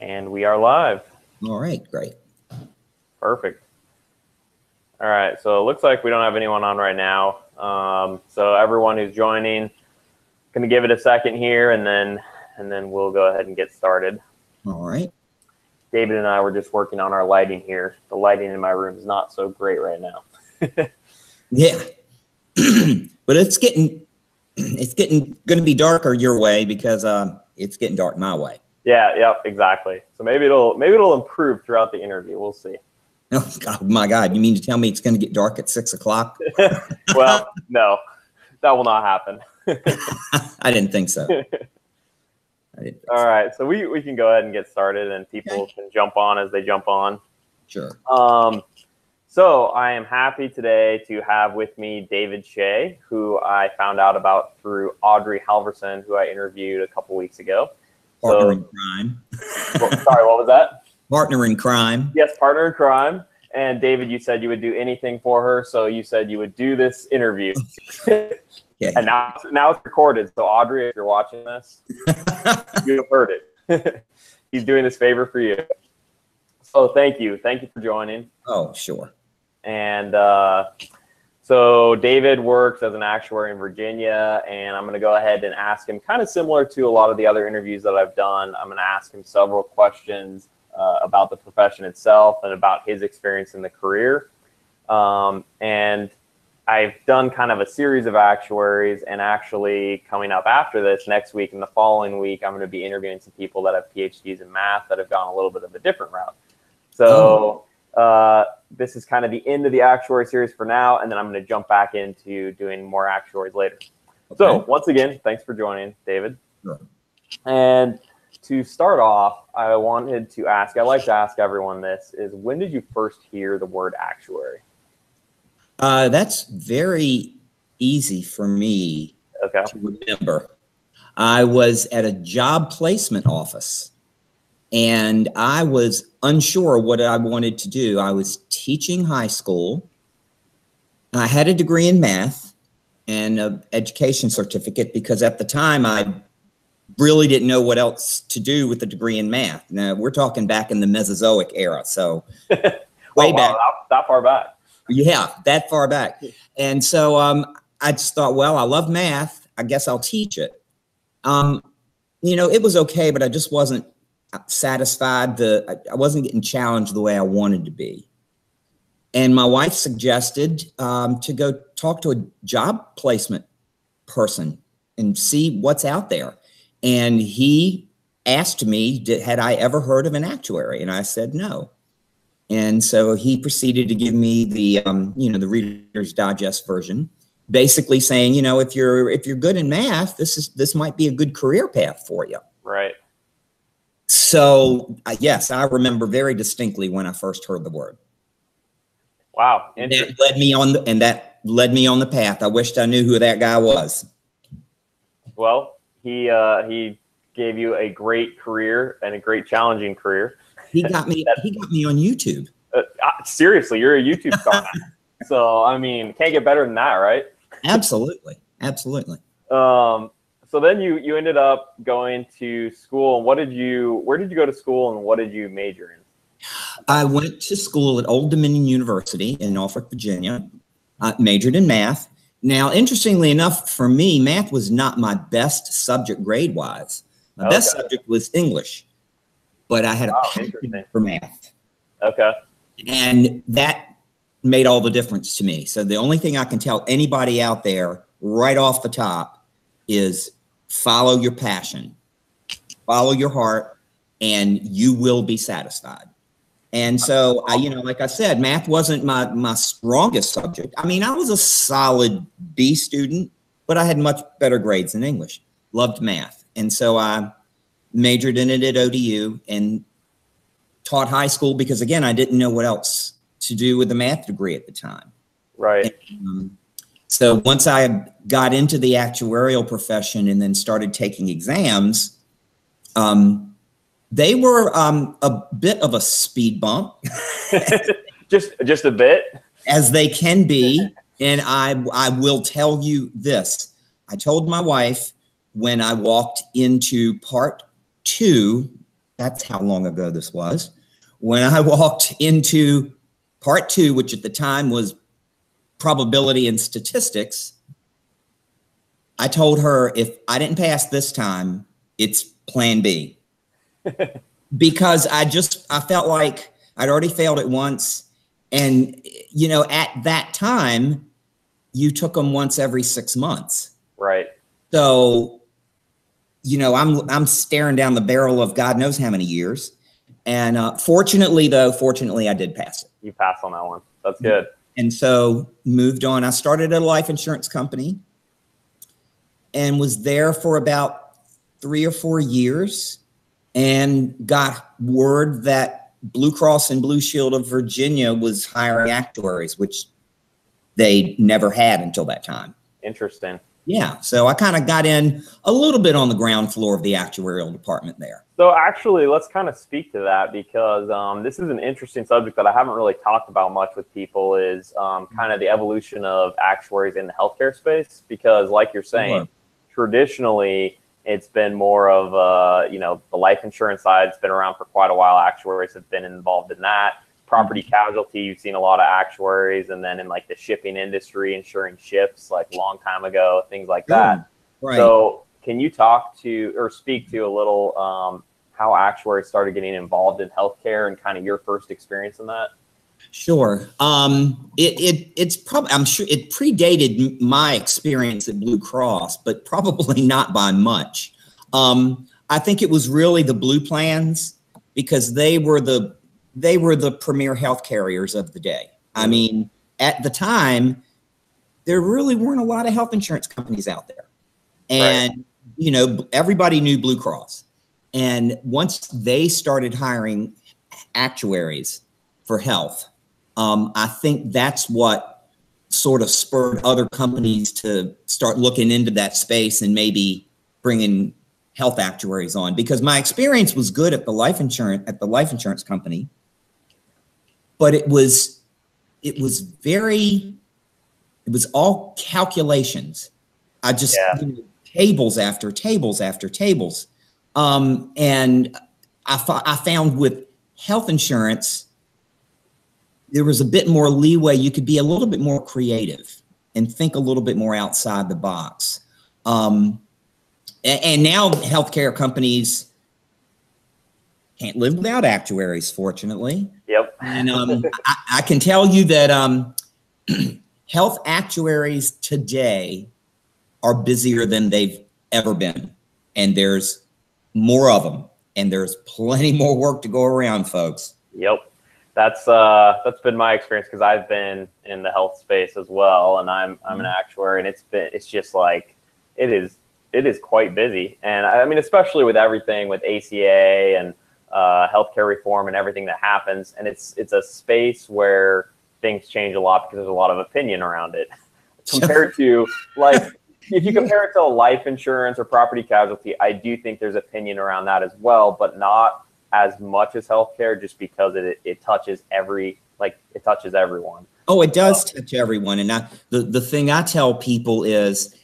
And we are live. All right, great. Perfect. All right, so it looks like we don't have anyone on right now. So everyone who's joining, going to give it a second here, and then we'll go ahead and get started. All right. David and I were just working on our lighting here. The lighting in my room is not so great right now. Yeah, but it's getting going to be darker your way because it's getting dark my way. Yeah, yep, exactly. So maybe it'll improve throughout the interview. We'll see. Oh, God, my God, you mean to tell me it's going to get dark at 6 o'clock? Well, no, that will not happen. I didn't think so. All right, so we can go ahead and get started, and people can jump on as they jump on. Sure. So I am happy today to have with me David Shea, who I found out about through Audrey Halverson, who I interviewed a couple weeks ago. Partner in crime. Sorry, what was that? Partner in crime. Yes, partner in crime. And David, you said you would do anything for her, so you said you would do this interview. Yeah. And now it's recorded. So Audrey, if you're watching this, you have heard it. He's doing this favor for you. So thank you. Thank you for joining. Oh, sure. And so David works as an actuary in Virginia, and I'm going to go ahead and ask him, kind of similar to a lot of the other interviews that I've done, I'm going to ask him several questions about the profession itself and about his experience in the career. And I've done kind of a series of actuaries, and actually coming up after this next week and the following week, I'm going to be interviewing some people that have PhDs in math that have gone a little bit of a different route. So this is kind of the end of the actuary series for now, and then I'm going to jump back into doing more actuaries later. Okay. So once again, thanks for joining, David. Sure. And to start off, I wanted to ask, I like to ask everyone this, is when did you first hear the word actuary? That's very easy for me to remember. I was at a job placement office, and I was unsure what I wanted to do. I was teaching high school. I had a degree in math and an education certificate because at the time I really didn't know what else to do with a degree in math. Now, we're talking back in the Mesozoic era, so way back. That far back. Yeah, that far back. And so I just thought, well, I love math. I guess I'll teach it. It was okay, but I just wasn't satisfied. I wasn't getting challenged the way I wanted to be. And my wife suggested to go talk to a job placement person and see what's out there. And he asked me, had I ever heard of an actuary? And I said no. And so he proceeded to give me the the Reader's Digest version, basically saying, if you're good in math, this might be a good career path for you. Right. So yes, I remember very distinctly when I first heard the word. Wow. That led me on the path. I wished I knew who that guy was. Well, he gave you a great career and a great challenging career. He got me on YouTube. Seriously, you're a YouTube star now. So I mean, can't get better than that, right? Absolutely, absolutely. So then you ended up going to school, and where did you go to school, and what did you major in? I went to school at Old Dominion University in Norfolk, Virginia. I majored in math. Now, interestingly enough, for me, math was not my best subject grade-wise. My best subject was English, but I had a passion for math. Okay. And that made all the difference to me. So the only thing I can tell anybody out there right off the top is follow your passion, follow your heart, and you will be satisfied. And so, like I said, math wasn't my strongest subject. I mean, I was a solid B student, but I had much better grades in English. Loved math. And so I majored in it at ODU and taught high school because, again, I didn't know what else to do with a math degree at the time. Right. And, so once I got into the actuarial profession and then started taking exams, they were a bit of a speed bump. just a bit? As they can be. And I will tell you this. I told my wife when I walked into part 2, that's how long ago this was, when I walked into part 2, which at the time was probability and statistics. I told her, if I didn't pass this time, it's plan B. Because I felt like I'd already failed it once. And, you know, at that time, you took them once every 6 months. Right. So, you know, I'm staring down the barrel of God knows how many years. And fortunately, I did pass it. You passed on that one. That's good. And so moved on. I started at a life insurance company and was there for about 3 or 4 years and got word that Blue Cross and Blue Shield of Virginia was hiring actuaries, which they never had until that time. Interesting. Yeah, so I kind of got in a little bit on the ground floor of the actuarial department there. So actually, let's kind of speak to that, because this is an interesting subject that I haven't really talked about much with people, is kind of the evolution of actuaries in the healthcare space. Because like you're saying, traditionally, it's been more of, you know, the life insurance side's been around for quite a while. Actuaries have been involved in that. Property casualty, you've seen a lot of actuaries, and then in like the shipping industry, insuring ships, like a long time ago, things like that. Right. So can you talk to or speak to a little how actuaries started getting involved in healthcare and kind of your first experience in that? Sure. It's probably, I'm sure it predated my experience at Blue Cross, but probably not by much. I think it was really the Blue plans, because they were the premier health carriers of the day. I mean, at the time, there really weren't a lot of health insurance companies out there. And, you know, everybody knew Blue Cross. And once they started hiring actuaries for health, I think that's what sort of spurred other companies to start looking into that space and maybe bringing health actuaries on. Because my experience was good at the life insurance company, but it was all calculations. I just you know, tables after tables after tables. And I found with health insurance, there was a bit more leeway. You could be a little bit more creative and think a little bit more outside the box. And now healthcare companies can't live without actuaries, fortunately. Yep. And I can tell you that health actuaries today are busier than they've ever been. And there's more of them. And there's plenty more work to go around, folks. Yep. That's been my experience, because I've been in the health space as well, and I'm an actuary, and it's just like it is quite busy. And I mean, especially with everything with ACA and healthcare reform and everything that happens, and it's a space where things change a lot because there's a lot of opinion around it compared to like if you compare it to life insurance or property casualty. I do think there's opinion around that as well, but not as much as healthcare, just because it touches it touches everyone. Oh, it does touch everyone. And the thing I tell people is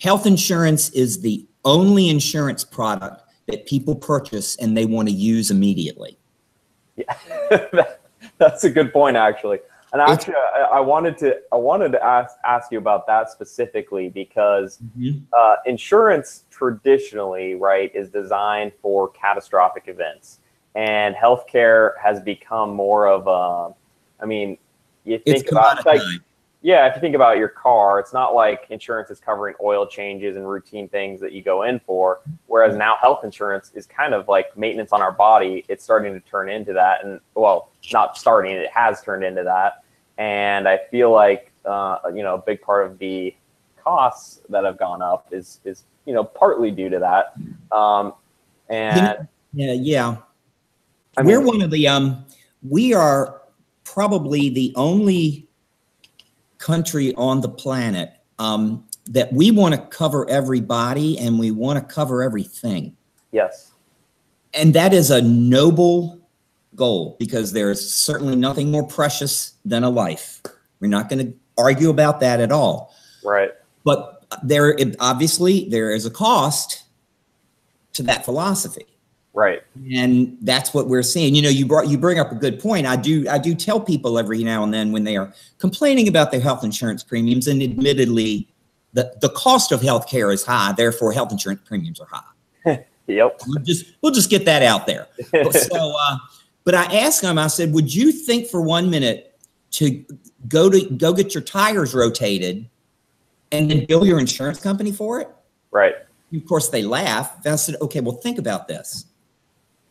health insurance is the only insurance product that people purchase and they want to use immediately. Yeah, that's a good point, actually. And actually, I wanted to ask you about that specifically, because insurance traditionally, right, is designed for catastrophic events, and healthcare has become more of a. I mean, you think about like, yeah, if you think about your car, it's not like insurance is covering oil changes and routine things that you go in for, whereas now health insurance is kind of like maintenance on our body. It's starting to turn into that, and well, not starting, it has turned into that. And I feel like, you know, a big part of the costs that have gone up is, you know, partly due to that. And yeah. I mean, We're one of the, we are probably the only country on the planet that we want to cover everybody and we want to cover everything. Yes. And that is a noble goal, because there's certainly nothing more precious than a life. We're not going to argue about that at all. Right. But obviously there is a cost to that philosophy. Right. And that's what we're seeing. You know, you bring up a good point. I do tell people every now and then when they are complaining about their health insurance premiums, and admittedly, the cost of health care is high, therefore health insurance premiums are high. Yep. We'll just get that out there. So, but I asked them, I said, would you think for 1 minute to go get your tires rotated and then bill your insurance company for it? Right. Of course, they laugh. I said, okay, well, think about this.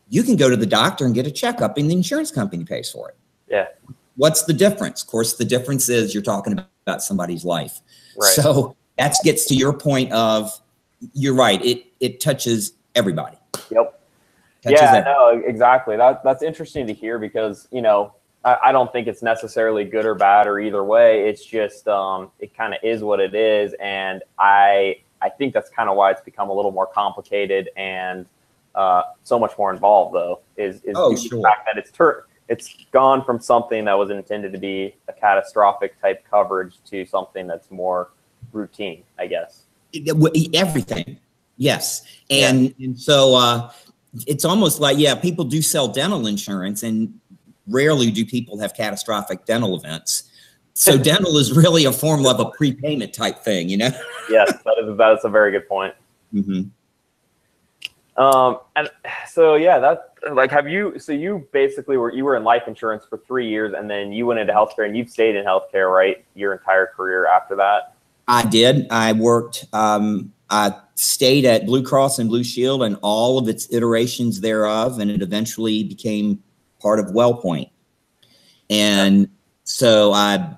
You can go to the doctor and get a checkup and the insurance company pays for it. Yeah. What's the difference? Of course, the difference is you're talking about somebody's life. Right. So that gets to your point of, you're right. It touches everybody. Yep. No, exactly. That's interesting to hear because, you know, I don't think it's necessarily good or bad or either way. It's just, it kind of is what it is. And I think that's kind of why it's become a little more complicated and so much more involved, though, is the fact that it's gone from something that was intended to be a catastrophic type coverage to something that's more routine, I guess. Everything. Yes. And so it's almost like, people do sell dental insurance, and rarely do people have catastrophic dental events. So dental is really a form of a prepayment type thing, you know? Yes, that is a very good point. Mm-hmm. And so, you basically were in life insurance for 3 years, and then you went into healthcare, and you've stayed in healthcare, right? Your entire career after that? I did. I worked, I stayed at Blue Cross and Blue Shield and all of its iterations thereof, and it eventually became part of WellPoint. And so I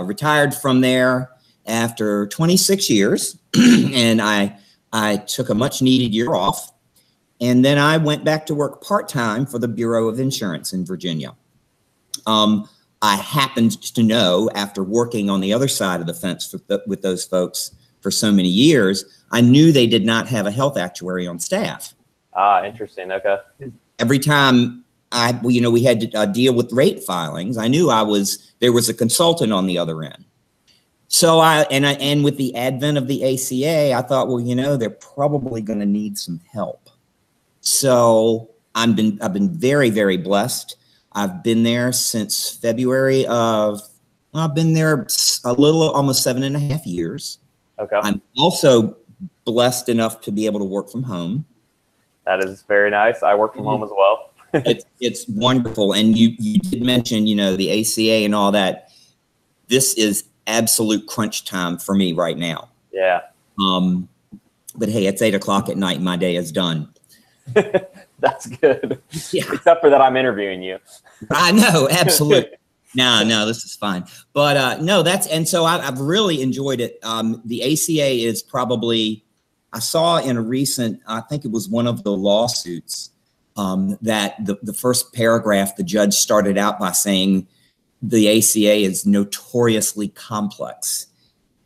retired from there after 26 years, and I took a much needed year off. And then I went back to work part-time for the Bureau of Insurance in Virginia. I happened to know, after working on the other side of the fence with those folks for so many years, I knew they did not have a health actuary on staff. Ah, interesting. Okay. Every time we had to deal with rate filings, I knew there was a consultant on the other end. So and with the advent of the ACA, I thought, well, they're probably going to need some help. So I've been very, very blessed. I've been there since February I've been there a little, almost 7.5 years. Okay. I'm also blessed enough to be able to work from home. That is very nice. I work from home as well. It's wonderful. And you did mention, the ACA and all that. This is absolute crunch time for me right now. Yeah. But hey, it's 8 o'clock at night. My day is done. That's good. Yeah. Except for that I'm interviewing you. I know. Absolutely. No, this is fine. But no, and so I've really enjoyed it. The ACA is probably, I saw in a recent, I think it was one of the lawsuits, that the first paragraph, the judge started out by saying the ACA is notoriously complex.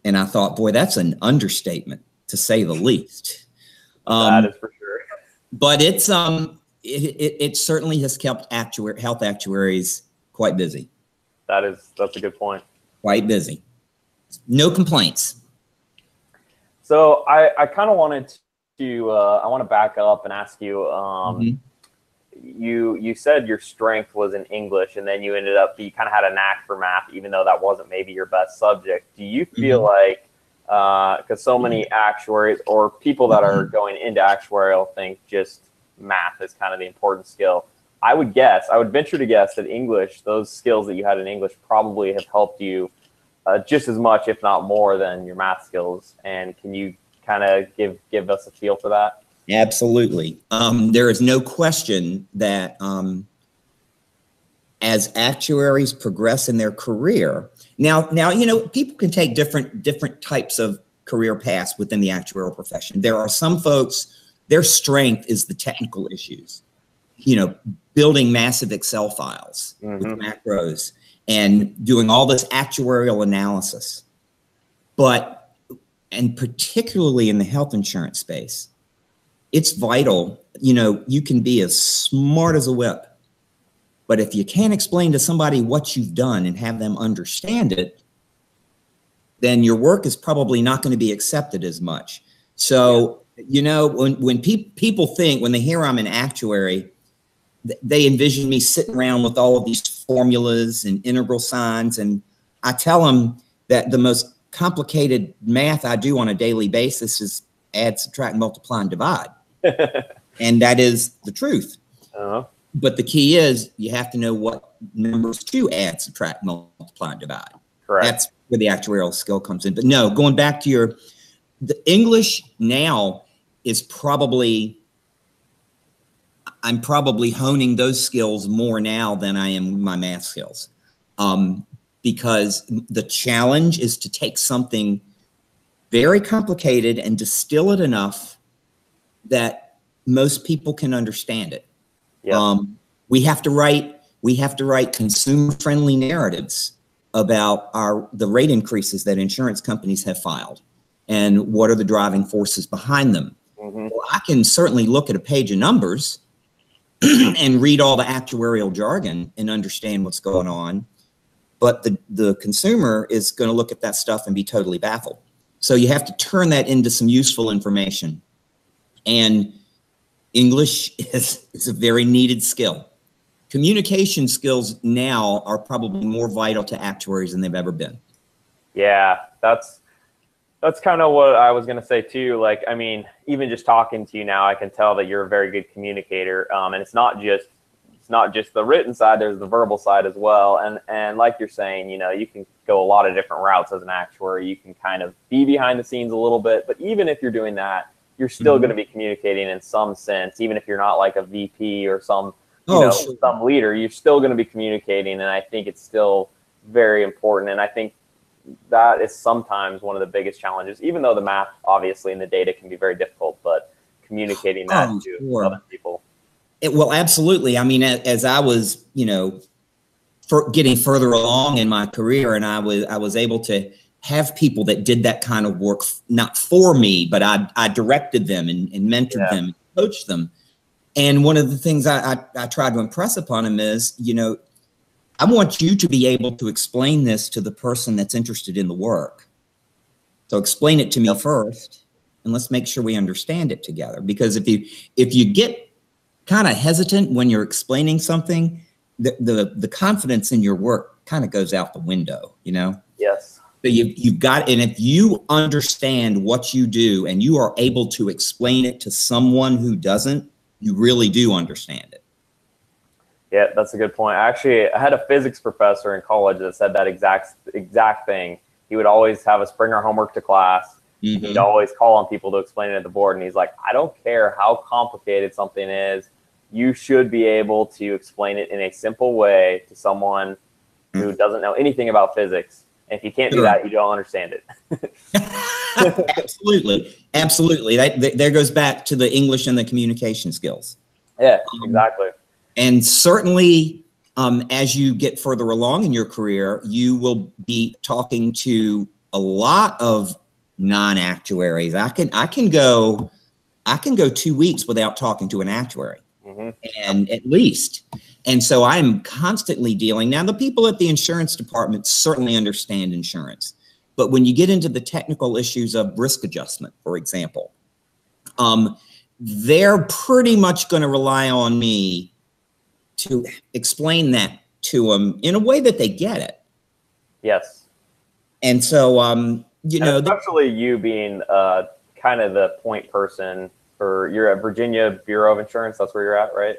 And I thought, boy, that's an understatement, to say the least. That is for sure. But it's it certainly has kept health actuaries quite busy. That's a good point. Quite busy. No complaints. So I kind of wanted to I want to back up and ask you. You said your strength was in English, and then you kind of had a knack for math, even though that wasn't maybe your best subject. Do you feel like, because so many actuaries or people that are going into actuarial think just math is kind of the important skill? I would venture to guess that English, those skills that you had in English probably have helped you just as much, if not more, than your math skills. And can you kind of give us a feel for that? Absolutely. There is no question that as actuaries progress in their career, now people can take different types of career paths within the actuarial profession. There are some folks, their strength is the technical issues, building massive Excel files with macros and doing all this actuarial analysis. And particularly in the health insurance space, it's vital. You can be as smart as a whip, but if you can't explain to somebody what you've done and have them understand it, then your work is probably not going to be accepted as much. So You know, when people think, when they hear I'm an actuary, they envision me sitting around with all of these formulas and integral signs. And I tell them that the most complicated math I do on a daily basis is add, subtract, multiply, and divide. And that is the truth. But the key is you have to know what numbers to add, subtract, multiply, and divide. Correct. That's where the actuarial skill comes in. But no, going back to the English now is I'm probably honing those skills more now than I am my math skills. Because the challenge is to take something very complicated and distill it enough that most people can understand it. Yep. We have to write consumer-friendly narratives about the rate increases that insurance companies have filed and what are the driving forces behind them. Well, I can certainly look at a page of numbers and read all the actuarial jargon and understand what's going on. But the consumer is going to look at that stuff and be totally baffled. So you have to turn that into some useful information. And English is a very needed skill. Communication skills now are probably more vital to actuaries than they've ever been. Yeah, that's kind of what I was going to say too. Like, I mean, even just talking to you now, I can tell that you're a very good communicator. And it's not just the written side, there's the verbal side as well. And like you're saying, you know, you can go a lot of different routes as an actuary. You can kind of be behind the scenes a little bit, but even if you're doing that, you're still going to be communicating in some sense, even if you're not like a VP or some leader, you're still going to be communicating. And I think it's still very important. And I think that is sometimes one of the biggest challenges, even though the math obviously and the data can be very difficult, but communicating that to other people. Well, absolutely. I mean, as I was, you know, getting further along in my career, and I was able to have people that did that kind of work, not for me, but I directed them and mentored them, and coached them. And one of the things I tried to impress upon them is, you know, I want you to be able to explain this to the person that's interested in the work. So explain it to me first, and let's make sure we understand it together. Because if you get kind of hesitant when you're explaining something, the confidence in your work kind of goes out the window, you know? Yes. So you've got, and if you understand what you do and you are able to explain it to someone who doesn't, you really do understand it. Yeah, that's a good point. Actually, I had a physics professor in college that said that exact thing. He would always have us bring our homework to class. He'd always call on people to explain it at the board. And he's like, I don't care how complicated something is. You should be able to explain it in a simple way to someone who doesn't know anything about physics. And if you can't do that, you don't understand it. Absolutely. Absolutely. There goes back to the English and the communication skills. Yeah, exactly. And certainly, as you get further along in your career, you will be talking to a lot of non-actuaries. I can go 2 weeks without talking to an actuary, and at least. And so I'm constantly dealing. Now, the people at the insurance department certainly understand insurance, but when you get into the technical issues of risk adjustment, for example, they're pretty much going to rely on me to explain that to them in a way that they get it. Yes. And so, you know, especially you being kind of the point person you're at Virginia Bureau of Insurance. That's where you're at, right?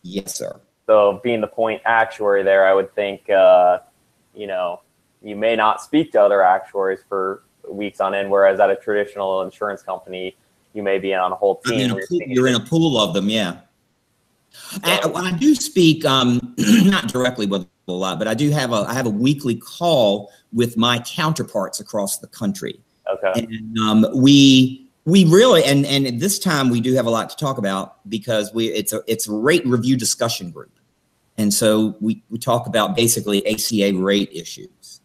Yes, sir. So being the point actuary there, I would think, you know, you may not speak to other actuaries for weeks on end, whereas at a traditional insurance company, you may be on a whole team. You're in a pool of them, yeah. I do speak, not directly with a lot, but I have a weekly call with my counterparts across the country. Okay. And we really, and this time we do have a lot to talk about because it's a rate review discussion group. And so we talk about basically ACA rate issues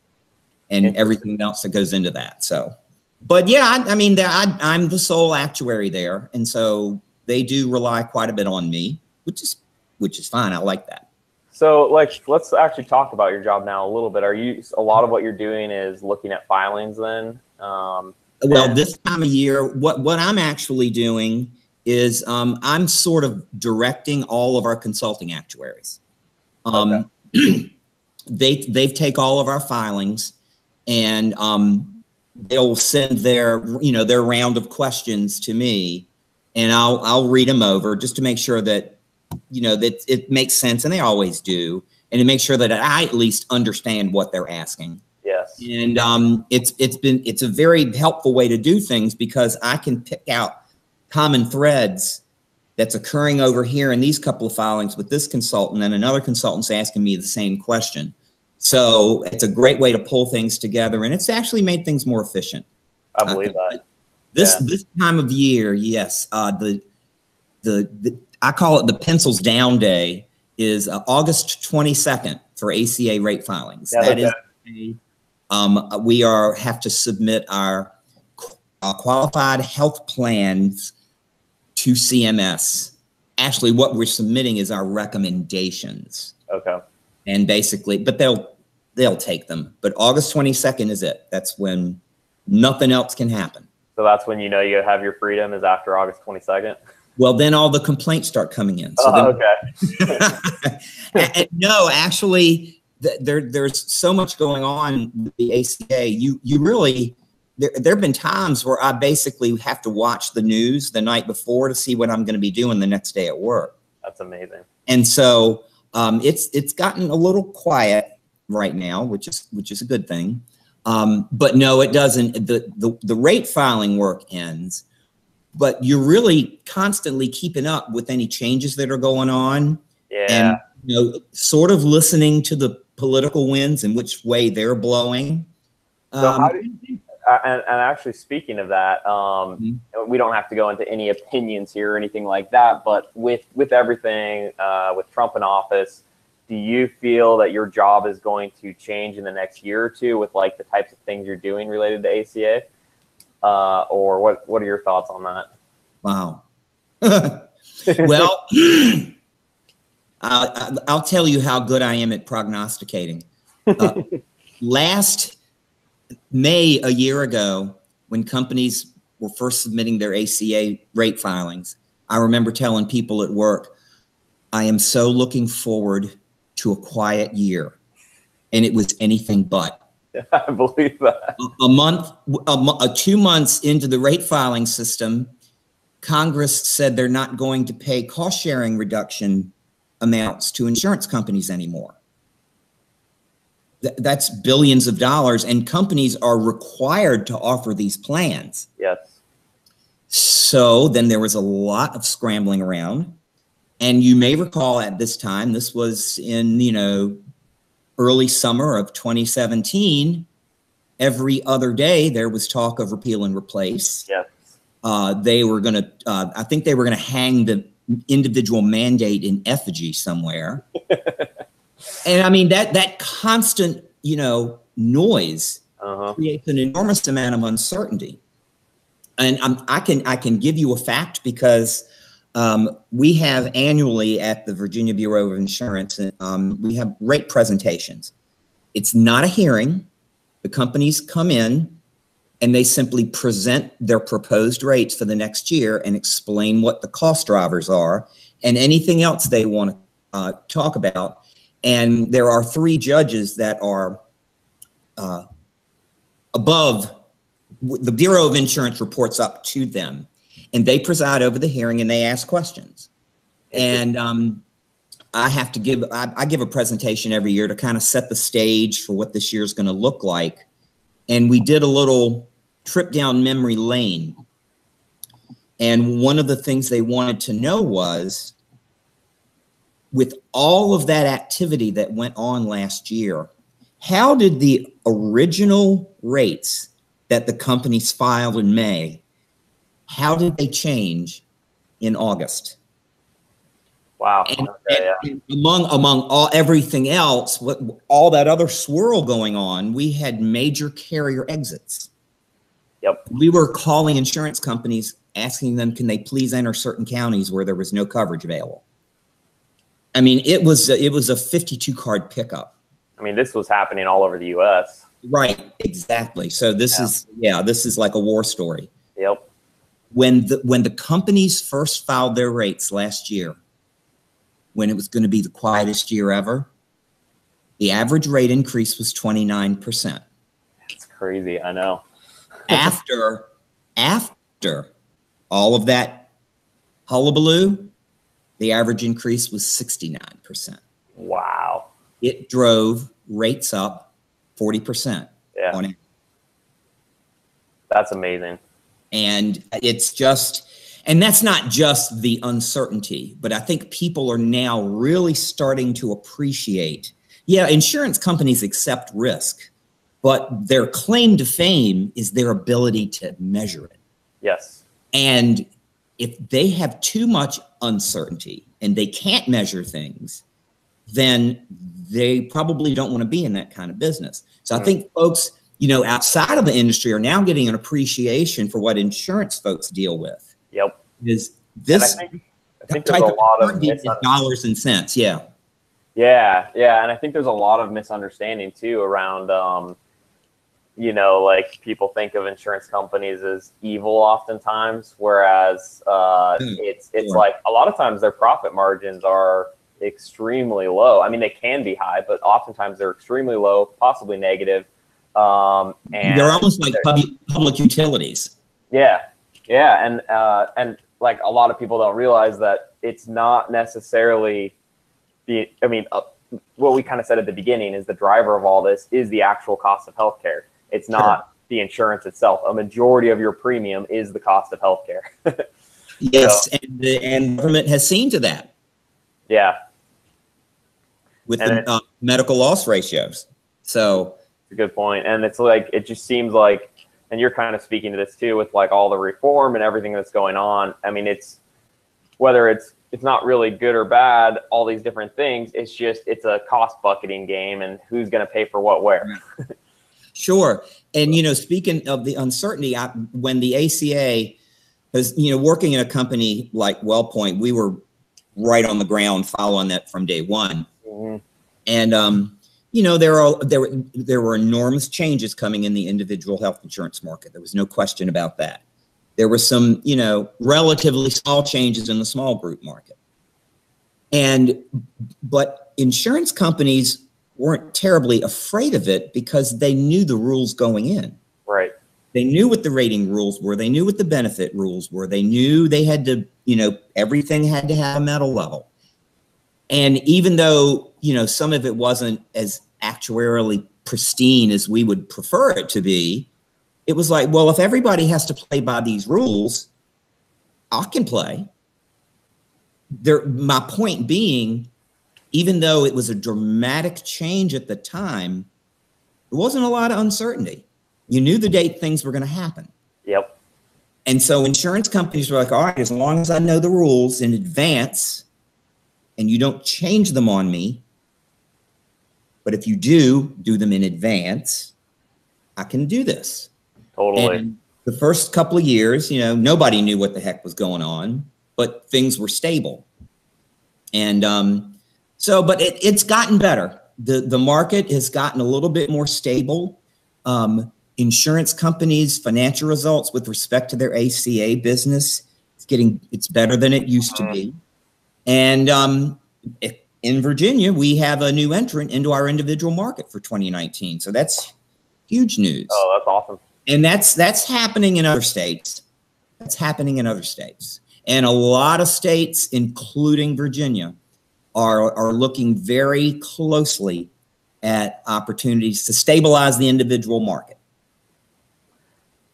and everything else that goes into that. So, but yeah, I mean, I'm the sole actuary there. And so they do rely quite a bit on me, which is fine. I like that. So let's actually talk about your job now a little bit. A lot of what you're doing is looking at filings then? Well, this time of year, what I'm actually doing is I'm sort of directing all of our consulting actuaries. They take all of our filings, and they'll send their their round of questions to me, and I'll read them over just to make sure that that it makes sense, and they always do, and to make sure that I at least understand what they're asking. Yes. And it's a very helpful way to do things, because I can pick out common threads that's occurring over here in these couple of filings with this consultant, and another consultant's asking me the same question. So it's a great way to pull things together, and it's actually made things more efficient. I believe that. This time of year, yes, I call it the pencils down day, is August 22nd for ACA rate filings. Yeah, that is we have to submit our qualified health plans to CMS. Actually, what we're submitting is our recommendations. Okay. And basically, but they'll take them. But August 22nd is it. That's when nothing else can happen. So that's when you have your freedom, is after August 22nd? Well, then all the complaints start coming in. So okay. No, actually, there's so much going on with the ACA. You really, there have been times where I basically have to watch the news the night before to see what I'm going to be doing the next day at work. That's amazing. And so it's gotten a little quiet right now, which is a good thing. But no, it doesn't. The rate filing work ends, but you're really constantly keeping up with any changes that are going on. Yeah. And sort of listening to the political winds and which way they're blowing. So how do you think, and actually speaking of that, we don't have to go into any opinions here or anything like that, but with everything, with Trump in office, do you feel that your job is going to change in the next year or two with like the types of things you're doing related to ACA? Or what are your thoughts on that? Wow. Well, I'll tell you how good I am at prognosticating. Last May, a year ago, when companies were first submitting their ACA rate filings, I remember telling people at work, I am so looking forward to a quiet year. And it was anything but. I believe that. 2 months into the rate filing system, Congress said they're not going to pay cost sharing reduction amounts to insurance companies anymore. That's billions of dollars, and companies are required to offer these plans. Yes. So then there was a lot of scrambling around, and you may recall at this time, this was in, early summer of 2017, every other day there was talk of repeal and replace. Yes. They were going to, I think they were going to hang the individual mandate in effigy somewhere. And I mean, that constant, noise creates an enormous amount of uncertainty. And I can give you a fact, because we have annually at the Virginia Bureau of Insurance, we have rate presentations. It's not a hearing. The companies come in and they simply present their proposed rates for the next year and explain what the cost drivers are and anything else they want to talk about. And there are 3 judges that are above. The Bureau of Insurance reports up to them, and they preside over the hearing and they ask questions. And I give a presentation every year to kind of set the stage for what this year is going to look like. And we did a little trip down memory lane. And one of the things they wanted to know was, with all of that activity that went on last year, how did the original rates that the companies filed in May, how did they change in August? Wow. And among everything else, all that other swirl going on, we had major carrier exits. Yep. We were calling insurance companies, asking them, can they please enter certain counties where there was no coverage available? I mean, it was a 52 card pickup. I mean, this was happening all over the U.S. Right, exactly. So this is like a war story. Yep. When the companies first filed their rates last year, when it was going to be the quietest year ever, the average rate increase was 29%. It's crazy. I know. After all of that hullabaloo, the average increase was 69%. Wow. It drove rates up 40%. Yeah. On it. That's amazing. And and that's not just the uncertainty, but I think people are now really starting to appreciate, insurance companies accept risk, but their claim to fame is their ability to measure it. Yes. And if they have too much uncertainty and they can't measure things, then they probably don't want to be in that kind of business. So I think folks, outside of the industry are now getting an appreciation for what insurance folks deal with. Yep. Is this I think there's a lot of dollars and cents. Yeah. Yeah. And I think there's a lot of misunderstanding too around, like people think of insurance companies as evil oftentimes, whereas it's like a lot of times their profit margins are extremely low. I mean, they can be high, but oftentimes they're extremely low, possibly negative. And they're almost like public utilities. Yeah. And like a lot of people don't realize that it's not necessarily what we kind of said at the beginning is the driver of all this is the actual cost of healthcare. It's not the insurance itself. A majority of your premium is the cost of healthcare. Yes. So, and government has seen to that. Yeah. With the medical loss ratios. So it's a good point. And it's like, it just seems like, and you're kind of speaking to this too, with like all the reform and everything that's going on. I mean, it's whether it's not really good or bad, all these different things. It's a cost bucketing game and who's going to pay for what where. Sure. And, speaking of the uncertainty, when the ACA was, working in a company like WellPoint, we were right on the ground following that from day one. Mm-hmm. And, there were enormous changes coming in the individual health insurance market. There was no question about that. There were some, relatively small changes in the small group market. But insurance companies weren't terribly afraid of it because they knew the rules going in. Right. They knew what the rating rules were. They knew what the benefit rules were. They knew they had to, everything had to have a metal level. And even though, some of it wasn't as actuarially pristine as we would prefer it to be, it was like, well, if everybody has to play by these rules, I can play. My point being, even though it was a dramatic change at the time, there wasn't a lot of uncertainty. You knew the date things were going to happen. Yep. And so insurance companies were like, all right, as long as I know the rules in advance and you don't change them on me, but if you do them in advance, I can do this. Totally. And the first couple of years, nobody knew what the heck was going on, but things were stable. And but it's gotten better. The market has gotten a little bit more stable. Insurance companies' financial results with respect to their ACA business, it's better than it used to be. And in Virginia, we have a new entrant into our individual market for 2019. So that's huge news. Oh, that's awesome. And that's happening in other states. And a lot of states, including Virginia, are looking very closely at opportunities to stabilize the individual market.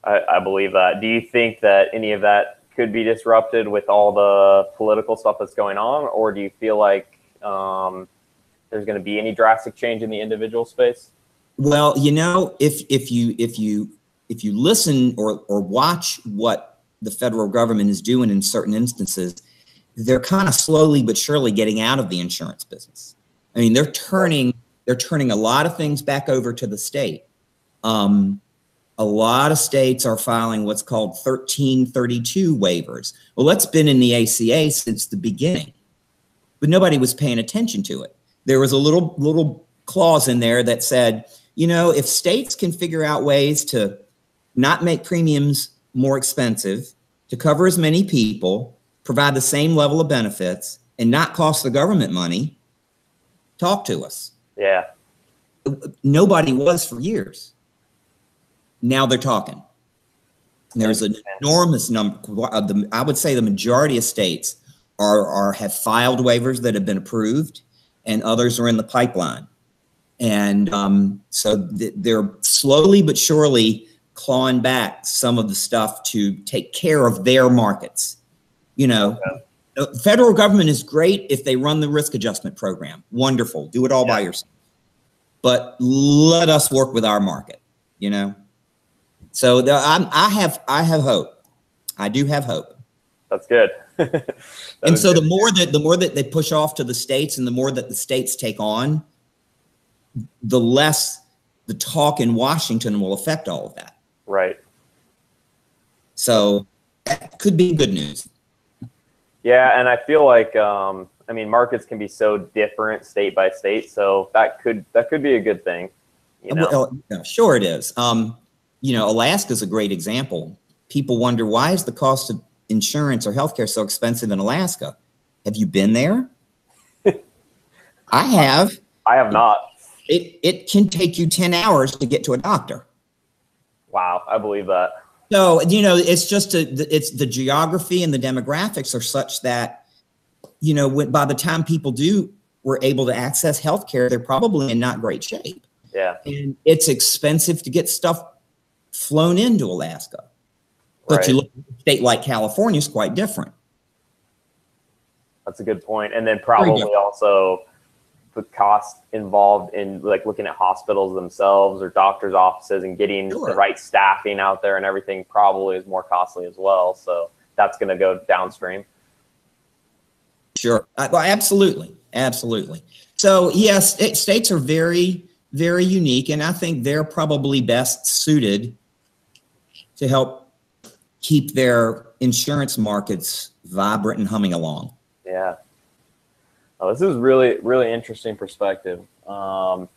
I believe that. Do you think that any of that could be disrupted with all the political stuff that's going on, or do you feel like there's going to be any drastic change in the individual space? Well, if you listen or watch what the federal government is doing in certain instances, they're kind of slowly but surely getting out of the insurance business. I mean, they're turning a lot of things back over to the state. A lot of states are filing what's called 1332 waivers. Well, that's been in the ACA since the beginning, but nobody was paying attention to it. There was a little clause in there that said, You know, if states can figure out ways to not make premiums more expensive, to cover as many people, provide the same level of benefits, and not cost the government money, talk to us. Yeah. Nobody was for years. Now they're talking. There's an enormous number. I would say the majority of states have filed waivers that have been approved, and others are in the pipeline. And so they're slowly but surely clawing back some of the stuff to take care of their markets. You know, the federal government is great if they run the risk adjustment program. Wonderful. Do it all by yourself. But let us work with our market, you know? So I have hope. I do have hope. That's good. And so the more that they push off to the states and the more that the states take on, the less the talk in Washington will affect all of that. Right. So that could be good news. Yeah, and I feel like I mean, markets can be so different state by state, so that could be a good thing. You know? Well, yeah, sure it is. You know, Alaska's a great example. People wonder, why is the cost of insurance or healthcare so expensive in Alaska? Have you been there? I have. I have not. It can take you 10 hours to get to a doctor. Wow, I believe that. So, you know, it's just it's the geography and the demographics are such that, you know, by the time people were able to access healthcare, they're probably in not great shape. Yeah. And it's expensive to get stuff flown into Alaska. But you look at a state like California is quite different. That's a good point. And then probably also the cost involved in like looking at hospitals themselves or doctors' offices and getting the right staffing out there and everything probably is more costly as well. So that's going to go downstream. Sure. Well, absolutely. Absolutely. So yes, states are very, very unique. And I think they're probably best suited to help keep their insurance markets vibrant and humming along. Yeah. Oh, this is really, really interesting perspective. So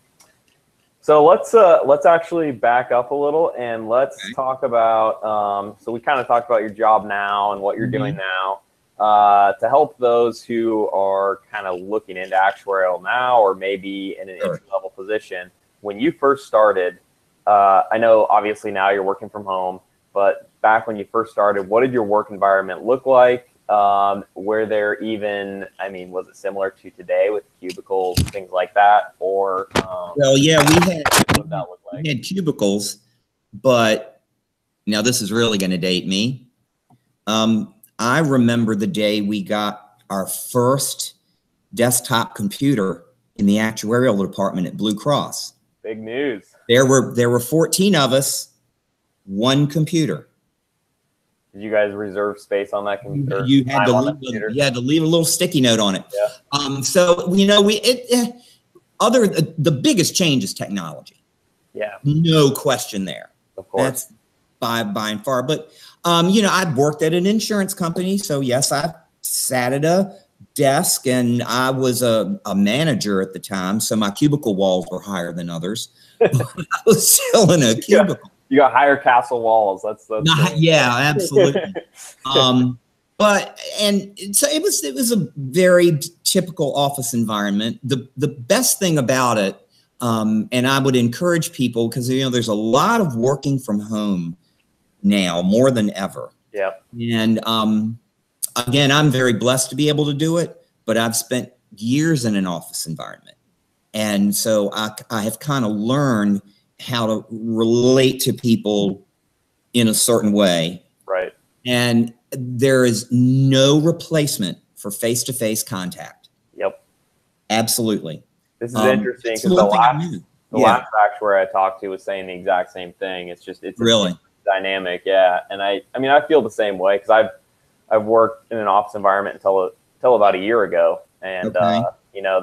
let's actually back up a little and let's talk about, so we kind of talked about your job now and what you're doing now. To help those who are kind of looking into actuarial now or maybe in an entry-level position. When you first started, I know obviously now you're working from home, but back when you first started, what did your work environment look like? Were there even, I mean, was it similar to today with cubicles, things like that? Or well, yeah, we had cubicles, but now this is really going to date me. I remember the day we got our first desktop computer in the actuarial department at Blue Cross. Big news. There were 14 of us, one computer. Did you guys reserve space on that computer? You had to leave a little sticky note on it. Yeah. So you know, the biggest change is technology. Yeah. No question there. Of course. That's by and far. But you know, I worked at an insurance company, so yes, I sat at a desk, and I was a manager at the time, so my cubicle walls were higher than others. I was still in a cubicle. You got higher castle walls. That's yeah, absolutely. But so it was a very typical office environment. The best thing about it, and I would encourage people, because you know there's a lot of working from home now more than ever. Yeah. And again, I'm very blessed to be able to do it, but I've spent years in an office environment, and so I have kind of learned how to relate to people in a certain way. Right. And there is no replacement for face-to-face contact. Yep. Absolutely. This is interesting because the last actuary I talked to was saying the exact same thing. It's really dynamic. Yeah. And I mean, I feel the same way because I've worked in an office environment until about a year ago. And, you know,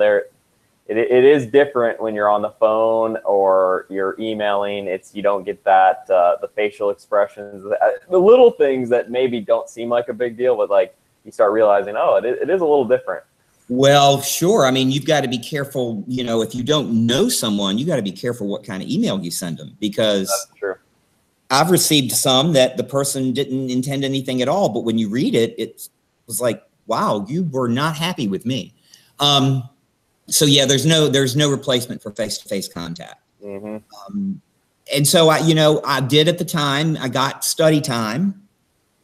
it is different when you're on the phone or you're emailing. You don't get that, the facial expressions, the little things that maybe don't seem like a big deal, but like you start realizing, oh, it is a little different. Well, sure. I mean, you've got to be careful. You know, if you don't know someone, you got to be careful what kind of email you send them, because That's true. I've received some that the person didn't intend anything at all, but when you read it, it was like, wow, you were not happy with me. So yeah, there's no replacement for face-to-face contact. Mm-hmm. And so I did at the time. I got study time.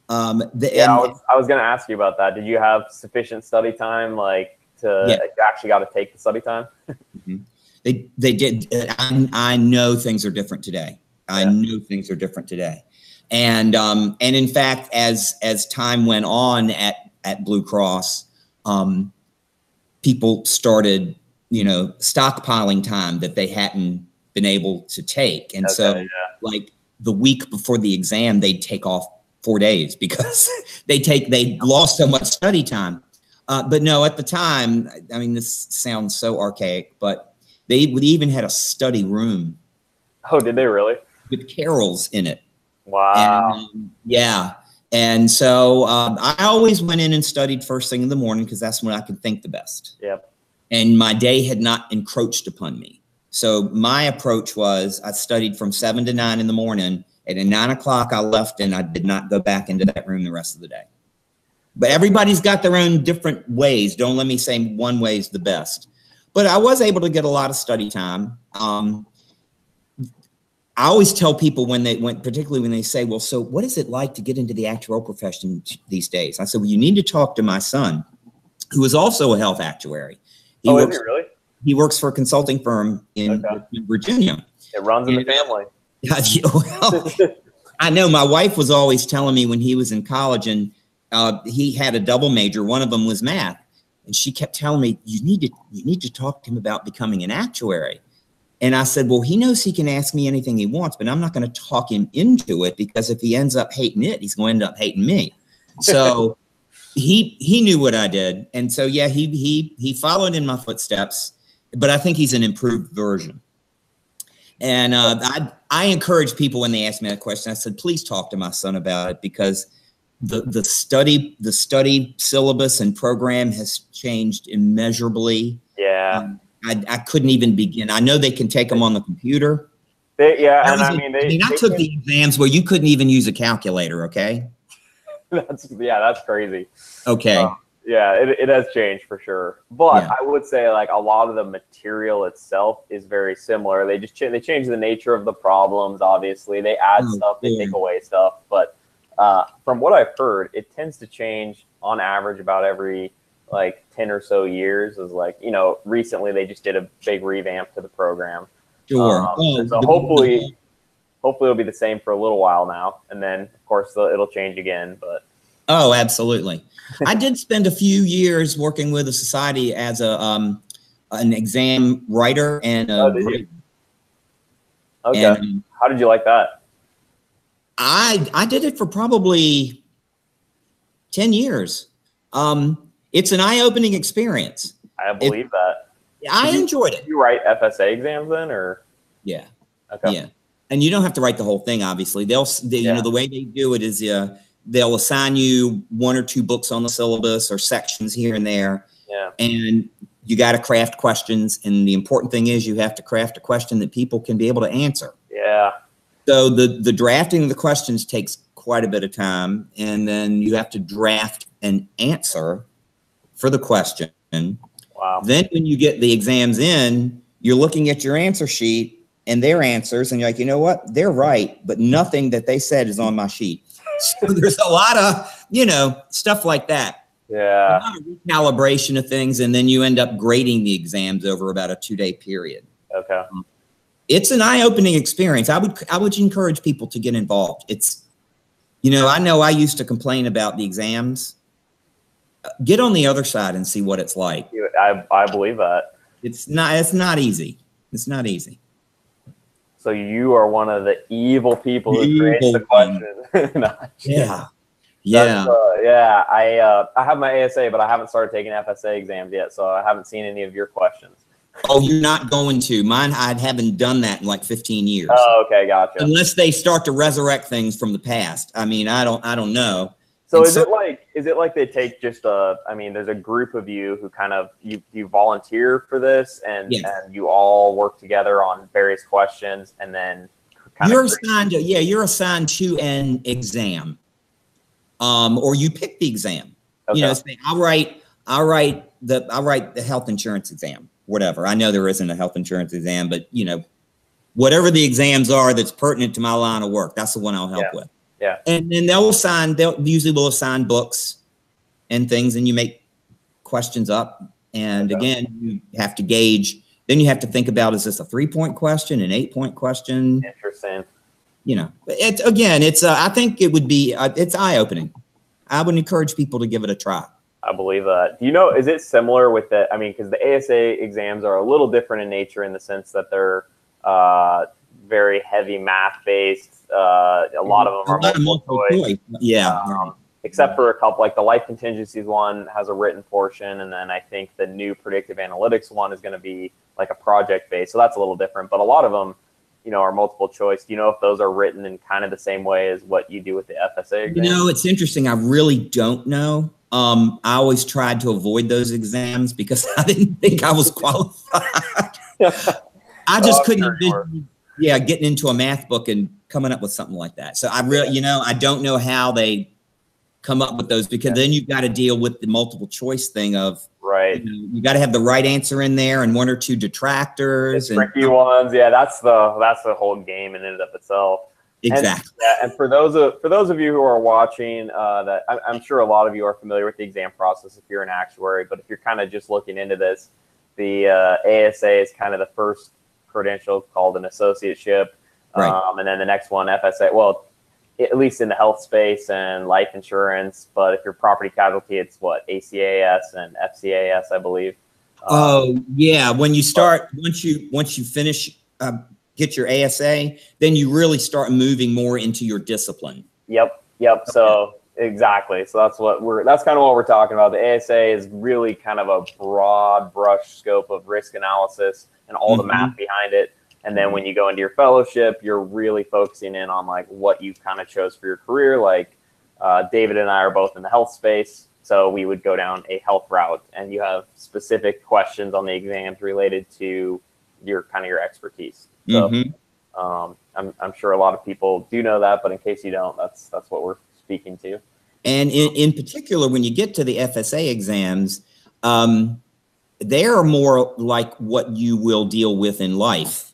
I was going to ask you about that. Did you have sufficient study time, like you actually got to take the study time? Mm-hmm. They did. I know things are different today. I know things are different today, and in fact, as time went on at Blue Cross, people started stockpiling time that they hadn't been able to take, and like the week before the exam, they'd take off 4 days because they lost so much study time. But no, at the time, I mean, this sounds so archaic, but they even had a study room. Oh, did they really? With carols in it. Wow. And, yeah. And so I always went in and studied first thing in the morning because that's when I could think the best. Yep. And my day had not encroached upon me. So my approach was I studied from 7 to 9 in the morning, and at 9 o'clock I left and I did not go back into that room the rest of the day. But everybody's got their own different ways. Don't let me say one way is the best. But I was able to get a lot of study time. I always tell people particularly when they say, well, so what is it like to get into the actuarial profession these days? I said, well, you need to talk to my son, who is also a health actuary. Is he really? He works for a consulting firm in Virginia. It runs in the family. Well, I know my wife was always telling me when he was in college and he had a double major. One of them was math. And she kept telling me, you need to talk to him about becoming an actuary. And I said, well, he knows he can ask me anything he wants, but I'm not going to talk him into it, because if he ends up hating it, he's going to end up hating me. So he knew what I did. And so, yeah, he followed in my footsteps, but I think he's an improved version. And I encourage people when they ask me that question, I said, please talk to my son about it, because the study syllabus and program has changed immeasurably. Yeah. I couldn't even begin. I know they can take them on the computer. I took the exams where you couldn't even use a calculator. Okay. That's crazy. Okay. Yeah, it has changed for sure. But I would say like a lot of the material itself is very similar. They just they change the nature of the problems. Obviously, they add stuff, they take away stuff. But from what I've heard, it tends to change on average about every like 10 or so years. Is like, recently they just did a big revamp to the program. Sure. So hopefully it'll be the same for a little while now, and then of course it'll change again. But oh, absolutely. I did spend a few years working with a society as an exam writer and okay. And how did you like that? I did it for probably 10 years. It's an eye-opening experience. I believe that. I enjoyed it. Did you write FSA exams then, or? Yeah. Okay. Yeah. And you don't have to write the whole thing, obviously. The way they do it is they'll assign you 1 or 2 books on the syllabus or sections here and there. Yeah. And you got to craft questions. And the important thing is you have to craft a question that people can be able to answer. Yeah. So the drafting of the questions takes quite a bit of time. And then you have to draft an answer for the question. Wow. Then when you get the exams in, you're looking at your answer sheet and their answers, and you're like, you know what? They're right, but nothing that they said is on my sheet. So there's a lot of, stuff like that. Yeah. A lot of recalibration of things, and then you end up grading the exams over about a 2-day period. Okay. It's an eye-opening experience. I would encourage people to get involved. It's, I know I used to complain about the exams. Get on the other side and see what it's like. I believe that. It's not easy. It's not easy. So you are one of the evil people who creates the question. Yeah. I have my ASA, but I haven't started taking FSA exams yet, so I haven't seen any of your questions. Oh, you're not going to. Mine, I haven't done that in like 15 years. Oh, okay, gotcha. Unless they start to resurrect things from the past. I mean, I don't know. So is it like is it like they take just I mean, there's a group of you who kind of, you volunteer for this, and you all work together on various questions, and then you're assigned to, you're assigned to an exam, or you pick the exam. Okay. You know, say, I'll write the health insurance exam, whatever. I know there isn't a health insurance exam, but you know, whatever the exams are that's pertinent to my line of work, that's the one I'll help with. Yeah. And then they'll usually will assign books and things, and you make questions up. And again, you have to gauge, then you have to think about, is this a 3-point question, an 8-point question? Interesting. You know, it's I think it would be, it's eye-opening. I would encourage people to give it a try. I believe that. Do you know, is it similar with the, I mean, because the ASA exams are a little different in nature in the sense that they're very heavy math-based. A lot of them are multiple choice. Yeah. Except for a couple, like the life contingencies one has a written portion, and then I think the new predictive analytics one is going to be like a project based. So that's a little different. But a lot of them, you know, are multiple choice. Do you know if those are written in kind of the same way as what you do with the FSA exam? You know, it's interesting. I really don't know. I always tried to avoid those exams because I didn't think I was qualified. I just couldn't envision, getting into a math book and coming up with something like that. So I really, you know, I don't know how they come up with those, because then you've got to deal with the multiple choice thing of, you got to have the right answer in there and 1 or 2 detractors and tricky ones. Yeah, that's the whole game in and of itself. Exactly. And for those of you who are watching, that I'm sure a lot of you are familiar with the exam process if you're an actuary, but if you're kind of just looking into this, the ASA is kind of the first credential called an associateship, and then the next one, FSA. Well, at least in the health space and life insurance, but if you're property casualty, it's what, ACAS and FCAS, I believe. When you start, once you finish, get your ASA, then you really start moving more into your discipline. Yep. So exactly. So that's kind of what we're talking about. The ASA is really kind of a broad brush scope of risk analysis and all the math behind it. And then when you go into your fellowship, you're really focusing in on like what you kind of chose for your career. Like David and I are both in the health space, so we would go down a health route, and you have specific questions on the exams related to your expertise. So I'm sure a lot of people do know that, but in case you don't, that's what we're speaking to. And in particular, when you get to the FSA exams, they are more like what you will deal with in life.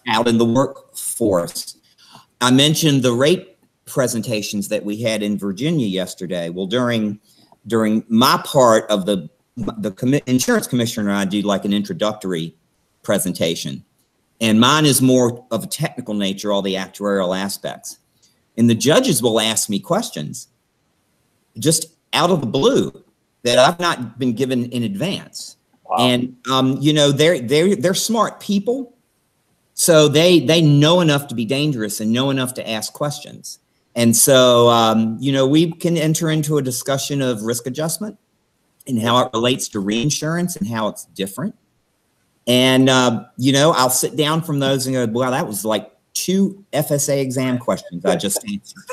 Out in the workforce. I mentioned the rate presentations that we had in Virginia yesterday. Well, during my part of the insurance commissioner and I do like an introductory presentation, and mine is more of a technical nature, all the actuarial aspects. And the judges will ask me questions just out of the blue that I've not been given in advance. Wow. And you know, they're smart people. So they know enough to be dangerous and know enough to ask questions. And so, you know, we can enter into a discussion of risk adjustment and how it relates to reinsurance and how it's different. And, you know, I'll sit down from those and go, well, that was like 2 FSA exam questions I just answered.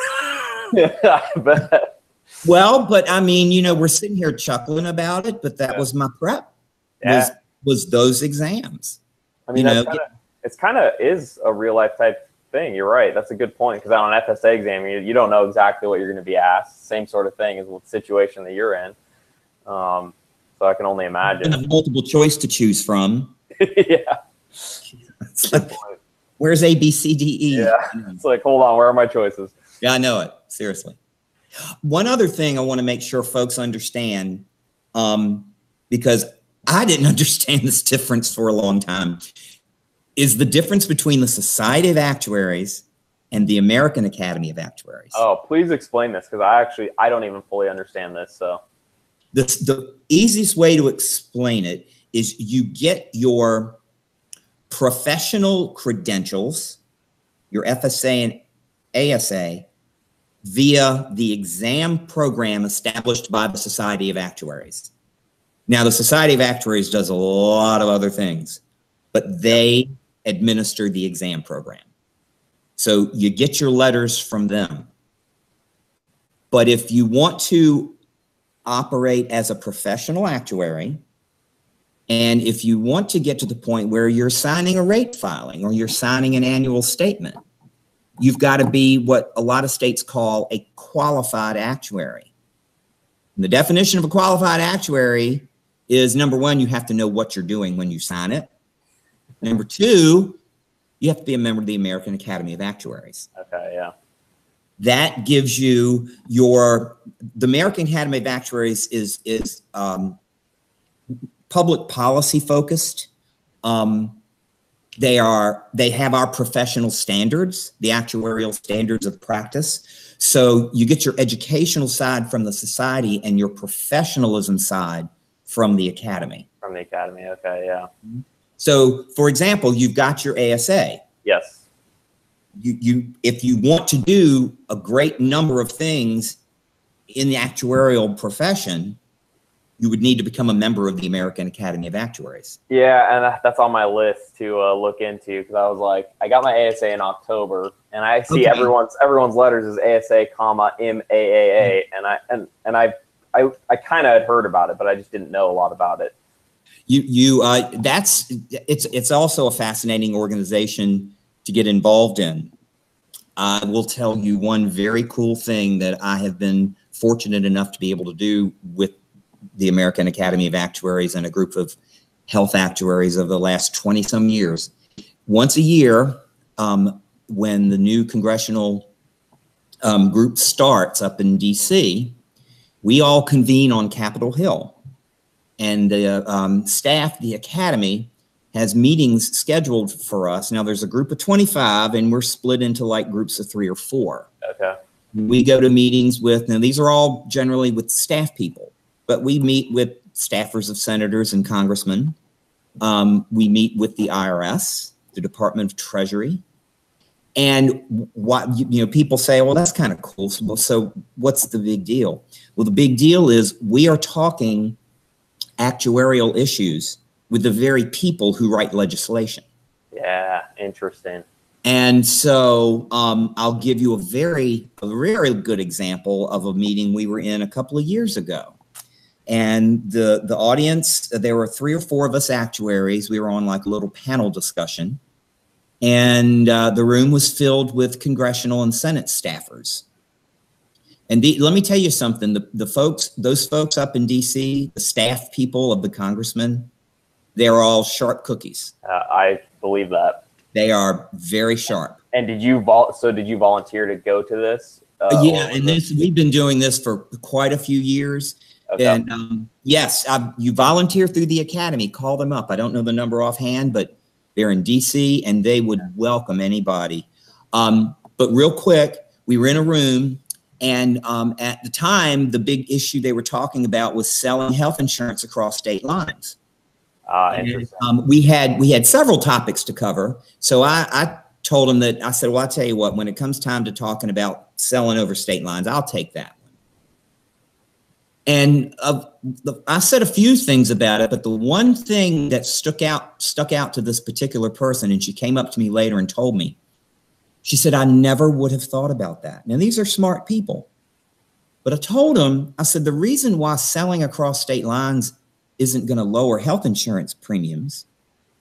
I bet. Well, but I mean, you know, we're sitting here chuckling about it, but that was my prep, was those exams. I mean, it's kind of is a real life type thing. You're right. That's a good point. Because on an FSA exam, you don't know exactly what you're going to be asked. Same sort of thing as with the situation that you're in. So I can only imagine. You have multiple choice to choose from. Yeah. It's like, where's A, B, C, D, E? Yeah. It's like, hold on, where are my choices? Yeah, I know it. Seriously. One other thing I want to make sure folks understand, because I didn't understand this difference for a long time, is the difference between the Society of Actuaries and the American Academy of Actuaries. Oh, please explain this, because I don't even fully understand this. So the easiest way to explain it is you get your professional credentials, your FSA and ASA, via the exam program established by the Society of Actuaries. Now, the Society of Actuaries does a lot of other things, but they administer the exam program. So you get your letters from them. But if you want to operate as a professional actuary, and if you want to get to the point where you're signing a rate filing or you're signing an annual statement, you've got to be what a lot of states call a qualified actuary. And the definition of a qualified actuary is, number one, you have to know what you're doing when you sign it. Number two, you have to be a member of the American Academy of Actuaries. Okay, yeah. That gives you the American Academy of Actuaries is public policy focused. They have our professional standards, the actuarial standards of practice. So you get your educational side from the society and your professionalism side from the academy. From the academy, okay, yeah. So, for example, you've got your ASA. Yes. If you want to do a great number of things in the actuarial profession, you would need to become a member of the American Academy of Actuaries. Yeah, and that's on my list to look into, because I was like, I got my ASA in October, and I see everyone's letters is ASA, comma MAAA, and I kind of had heard about it, but I just didn't know a lot about it. It's also a fascinating organization to get involved in. I will tell you one very cool thing that I have been fortunate enough to be able to do with the American Academy of Actuaries and a group of health actuaries over the last 20 some years. Once a year, when the new congressional group starts up in DC, we all convene on Capitol Hill. And the staff, the academy, has meetings scheduled for us. Now there's a group of 25 and we're split into like groups of 3 or 4. Okay. We go to meetings now these are all generally with staff people, but we meet with staffers of senators and congressmen. We meet with the IRS, the Department of Treasury. And people say, well, that's kind of cool. So what's the big deal? Well, the big deal is we are talking actuarial issues with the very people who write legislation. Yeah, interesting. And so I'll give you a very good example of a meeting we were in a couple of years ago. And the audience, there were 3 or 4 of us actuaries. We were on like a little panel discussion. And the room was filled with congressional and Senate staffers. And let me tell you something, those folks up in DC, the staff people of the congressmen, they're all sharp cookies. I believe that. They are very sharp. And did you volunteer to go to this? Yeah, and we've been doing this for quite a few years. Okay. And yes, you volunteer through the academy, call them up. I don't know the number offhand, but they're in DC and they would welcome anybody. But real quick, we were in a room. And at the time, the big issue they were talking about was selling health insurance across state lines. Interesting. And, we had several topics to cover. So I told them I said, well, I'll tell you what, when it comes time to talking about selling over state lines, I'll take that one. And I said a few things about it, but the one thing that stuck out to this particular person, and she came up to me later and told me, she said, I never would have thought about that. Now, these are smart people. But I told them, I said, the reason why selling across state lines isn't going to lower health insurance premiums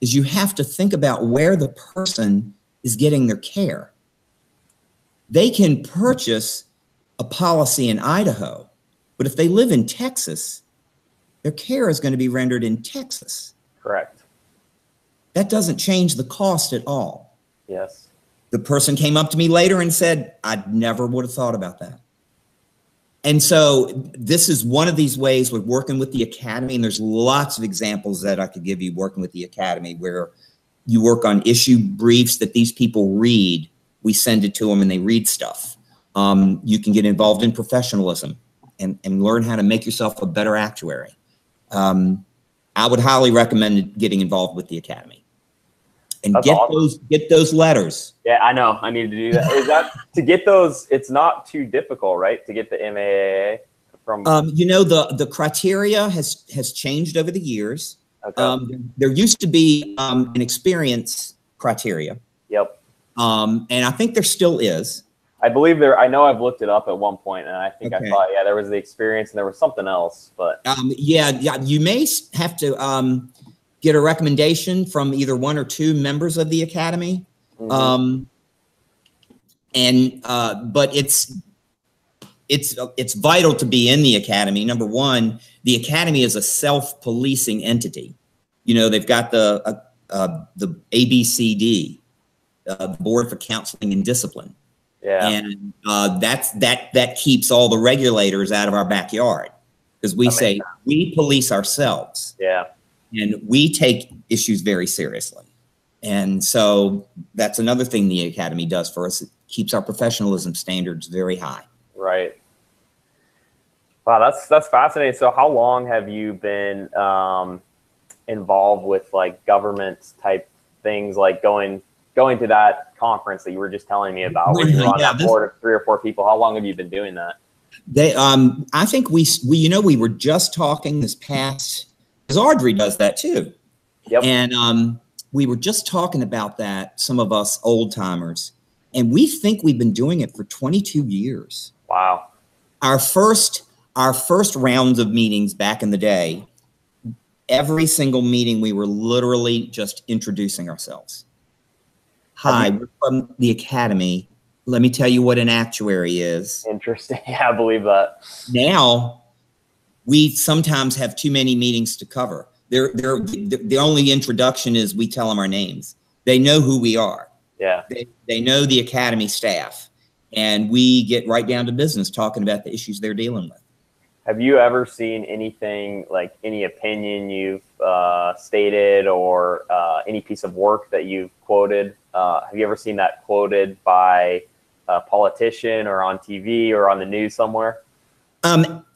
is you have to think about where the person is getting their care. They can purchase a policy in Idaho, but if they live in Texas, their care is going to be rendered in Texas. Correct. That doesn't change the cost at all. Yes. The person came up to me later and said, I never would have thought about that. And so this is one of these ways we're working with the academy, and there's lots of examples that I could give you working with the academy where you work on issue briefs that these people read. We send it to them and they read stuff. You can get involved in professionalism and learn how to make yourself a better actuary. I would highly recommend getting involved with the academy. And get those letters. Yeah, I know. I need to do that. Is that to get those? It's not too difficult, right? To get the MAAA from. The criteria has changed over the years. Okay. There used to be an experience criteria. Yep. And I think there still is. I believe there. I know I've looked it up at one point, and I think Okay. I thought, yeah, there was the experience, and there was something else. But yeah, you may have to get a recommendation from either one or two members of the academy, but it's vital to be in the academy. Number one, the academy is a self-policing entity. You know, they've got the ABCD, the Board for Counseling and Discipline. yeah, And that keeps all the regulators out of our backyard, because we say we police ourselves. Yeah. And we take issues very seriously. And so that's another thing the academy does for us. It keeps our professionalism standards very high. Right. Wow, that's fascinating. So how long have you been involved with like government type things, like going to that conference that you were just telling me about, where you were on that board of 3 or 4 people? How long have you been doing that? I think we were just talking this past, because Audrey does that too. Yep. And we were just talking about that, some of us old timers, and we think we've been doing it for 22 years. Wow. Our first rounds of meetings back in the day, every single meeting we were literally just introducing ourselves. Hi, we're from the academy. Let me tell you what an actuary is. Interesting. Yeah, I believe that. Now, we sometimes have too many meetings to cover. The only introduction is we tell them our names. They know who we are. Yeah. They know the academy staff, and we get right down to business talking about the issues they're dealing with. Have you ever seen anything, like any opinion you've stated, or any piece of work that you've quoted? Have you ever seen that quoted by a politician or on TV or on the news somewhere?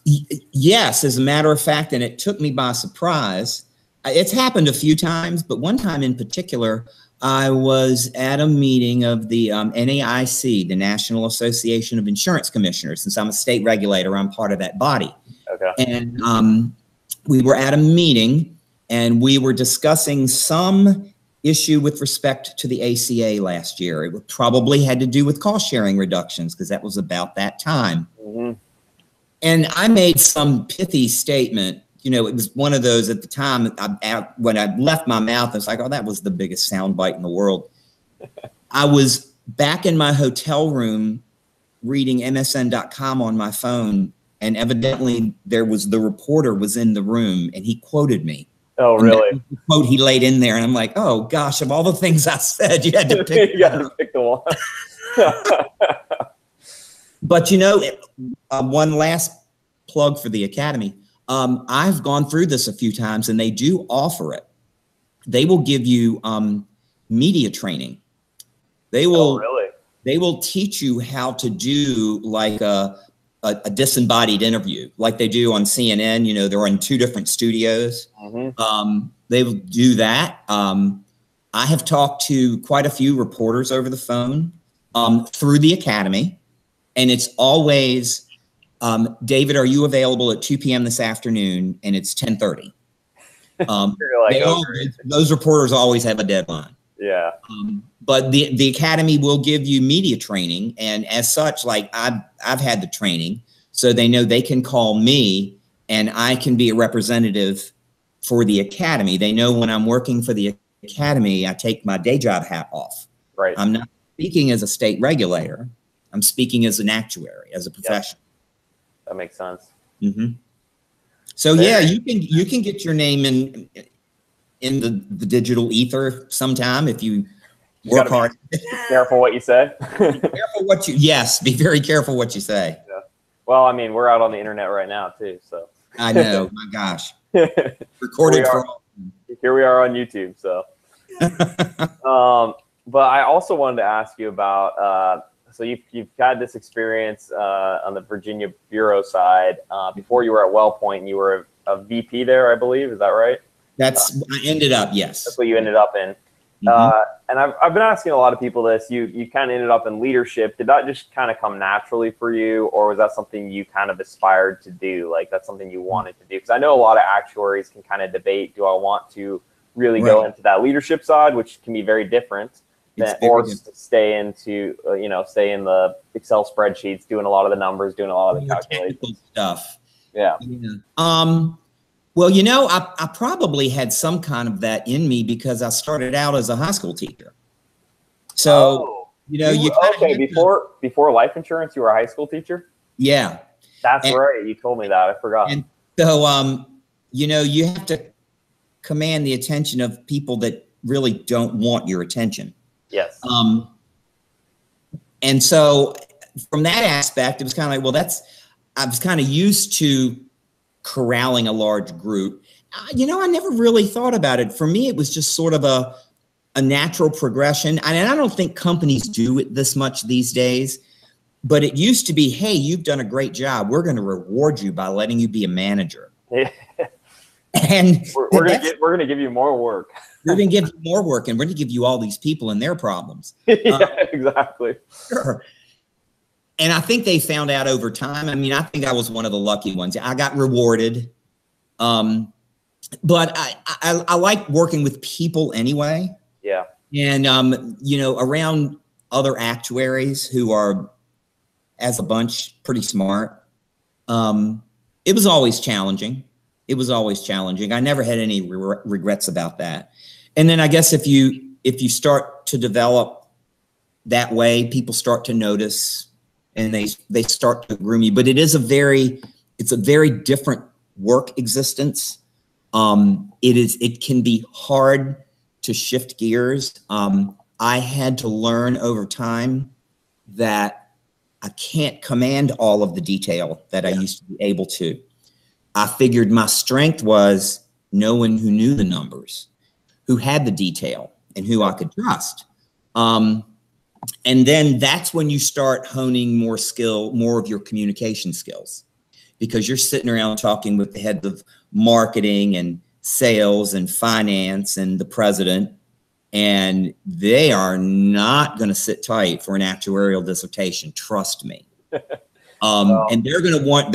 Yes, as a matter of fact, and it took me by surprise. It's happened a few times, but one time in particular, I was at a meeting of the NAIC, the National Association of Insurance Commissioners. Since I'm a state regulator, I'm part of that body. Okay. And we were at a meeting, and we were discussing some issue with respect to the ACA last year. It probably had to do with cost sharing reductions, because that was about that time. Mm-hmm. And I made some pithy statement. You know, it was one of those at the time, when I left my mouth, I was like, oh, that was the biggest soundbite in the world. I was back in my hotel room reading MSN.com on my phone, and evidently the reporter was in the room, and he quoted me. Oh, really? The quote he laid in there, and I'm like, oh gosh, of all the things I said, you had to pick. You had to pick the one. But you know, one last plug for the academy. I've gone through this a few times, and they do offer it. They will give you media training. They will. Oh, really? They will teach you how to do like a disembodied interview, like they do on CNN. You know, they're in 2 different studios. Mm-hmm. They will do that. I have talked to quite a few reporters over the phone through the academy, and it's always, David, are you available at 2 p.m. this afternoon? And it's 10:30. Those reporters always have a deadline. Yeah. But the academy will give you media training, and as such, like I've had the training, so they know they can call me, and I can be a representative for the academy. They know when I'm working for the academy, I take my day job hat off. Right. I'm not speaking as a state regulator. I'm speaking as an actuary, as a professional. Yep. That makes sense. Mm-hmm. So yeah, you can get your name in the digital ether sometime if you work hard. Be careful what you say. Be very careful what you say. Yeah. Well, I mean, we're out on the internet right now too, so. I know, my gosh. Recorded for all. Here we are on YouTube, so. But I also wanted to ask you about, so you've had this experience on the Virginia Bureau side. Before you were at WellPoint, and you were a VP there, I believe. Is that right? I ended up, yes. That's what you ended up in. Mm-hmm. And I've been asking a lot of people this. You kind of ended up in leadership. Did that just kind of come naturally for you, or was that something you kind of aspired to do? Like that's something you wanted to do? Because I know a lot of actuaries can kind of debate, do I want to really go into that leadership side, which can be very different, or stay into, stay in the Excel spreadsheets, doing a lot of the numbers, doing a lot of the calculations stuff. Yeah. Well, I probably had some kind of that in me because I started out as a high school teacher. So, before life insurance, you were a high school teacher? Yeah. That's right. You told me that. I forgot. And so, you have to command the attention of people that really don't want your attention. Yes. And so from that aspect, it was kind of like, I was kind of used to corralling a large group. I never really thought about it. For me, it was just sort of a natural progression. And I don't think companies do it this much these days, but it used to be, hey, you've done a great job. We're going to reward you by letting you be a manager. And we're going to give you more work. We're going to give you more work, and we're going to give you all these people and their problems. Yeah, exactly. Sure. And I think they found out over time. I mean, I think I was one of the lucky ones. I got rewarded. But I like working with people anyway. Yeah. And, around other actuaries who are, as a bunch, pretty smart. It was always challenging. I never had any regrets about that. And then I guess if you start to develop that way, people start to notice and they start to groom you. But it's a very different work existence. It can be hard to shift gears. I had to learn over time that I can't command all of the detail that I used to be able to. I figured my strength was knowing who knew the numbers, who had the detail, and who I could trust. And then that's when you start honing more of your communication skills, because you're sitting around talking with the heads of marketing and sales and finance and the president, and they are not going to sit tight for an actuarial dissertation. Trust me. And they're going to want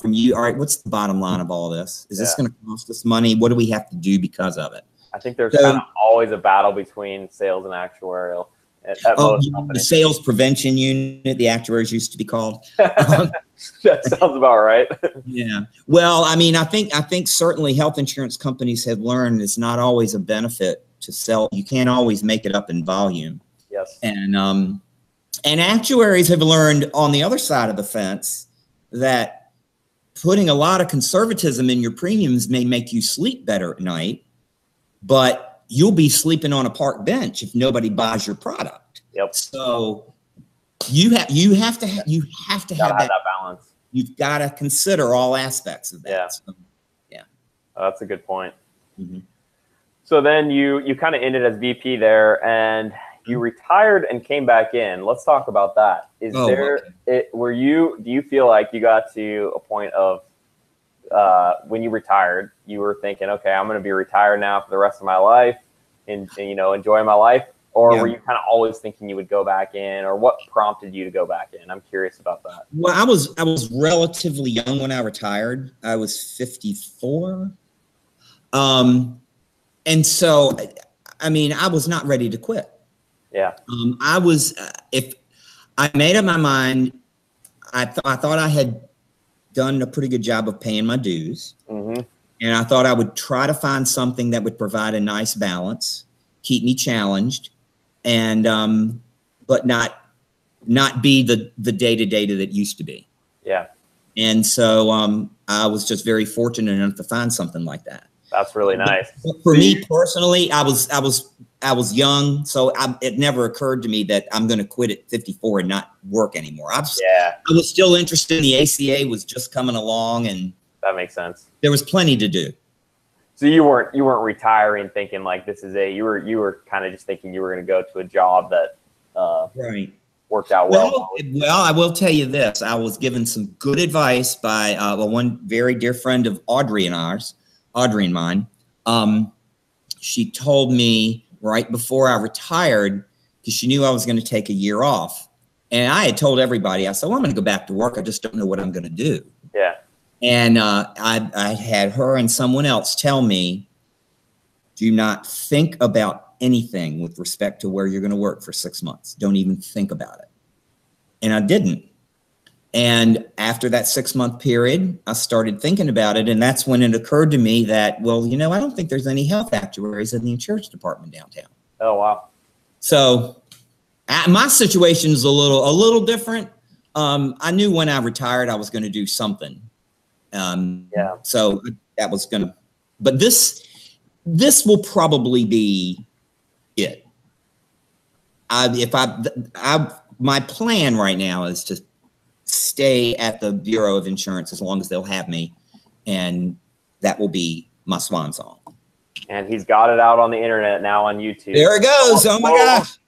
from you, all right, what's the bottom line of all this? Is this going to cost us money? What do we have to do because of it? I think there's kind of always a battle between sales and actuarial at most companies. The sales prevention unit, the actuaries used to be called. That sounds about right. Yeah. Well, I mean, I think certainly health insurance companies have learned it's not always a benefit to sell. You can't always make it up in volume. Yes. And actuaries have learned on the other side of the fence that putting a lot of conservatism in your premiums may make you sleep better at night, but you'll be sleeping on a park bench if nobody buys your product. Yep. So you have to have that balance. You've got to consider all aspects of that. Yeah. So, yeah. That's a good point. Mm-hmm. So then you kind of ended as VP there, and you retired and came back in. Let's talk about that. Do you feel like you got to a point of when you retired, you were thinking, okay, I'm going to be retired now for the rest of my life and enjoy my life? Or were you kind of always thinking you would go back in, or what prompted you to go back in? I'm curious about that. Well, I was relatively young when I retired. I was 54. And so, I mean, I was not ready to quit. Yeah. I was, if I made up my mind, I thought I had done a pretty good job of paying my dues. Mm-hmm. And I thought I would try to find something that would provide a nice balance, keep me challenged, and but not be the day-to-day that it used to be. Yeah. And so I was just very fortunate enough to find something like that. That's really nice. But for me personally, I was young, so it never occurred to me that I'm going to quit at 54 and not work anymore. I was still interested in the ACA, was just coming along, and that makes sense. There was plenty to do. So you weren't retiring thinking like you were kind of just thinking you were going to go to a job that worked out well. Well, I will tell you this: I was given some good advice by one very dear friend of Audrey and mine. She told me right before I retired, because she knew I was going to take a year off. And I had told everybody, I said, well, I'm going to go back to work. I just don't know what I'm going to do. Yeah. And I had her and someone else tell me, do not think about anything with respect to where you're going to work for 6 months. Don't even think about it. And I didn't. And after that 6-month period, I started thinking about it. And that's when it occurred to me that, well, you know, I don't think there's any health actuaries in the insurance department downtown. Oh, wow. So my situation is a little different. I knew when I retired, I was going to do something. Yeah. So that was going to, but this will probably be it. My plan right now is to stay at the Bureau of Insurance as long as they'll have me, and that will be my swan song. And he's got it out on the internet now on YouTube. There it goes. Oh my gosh.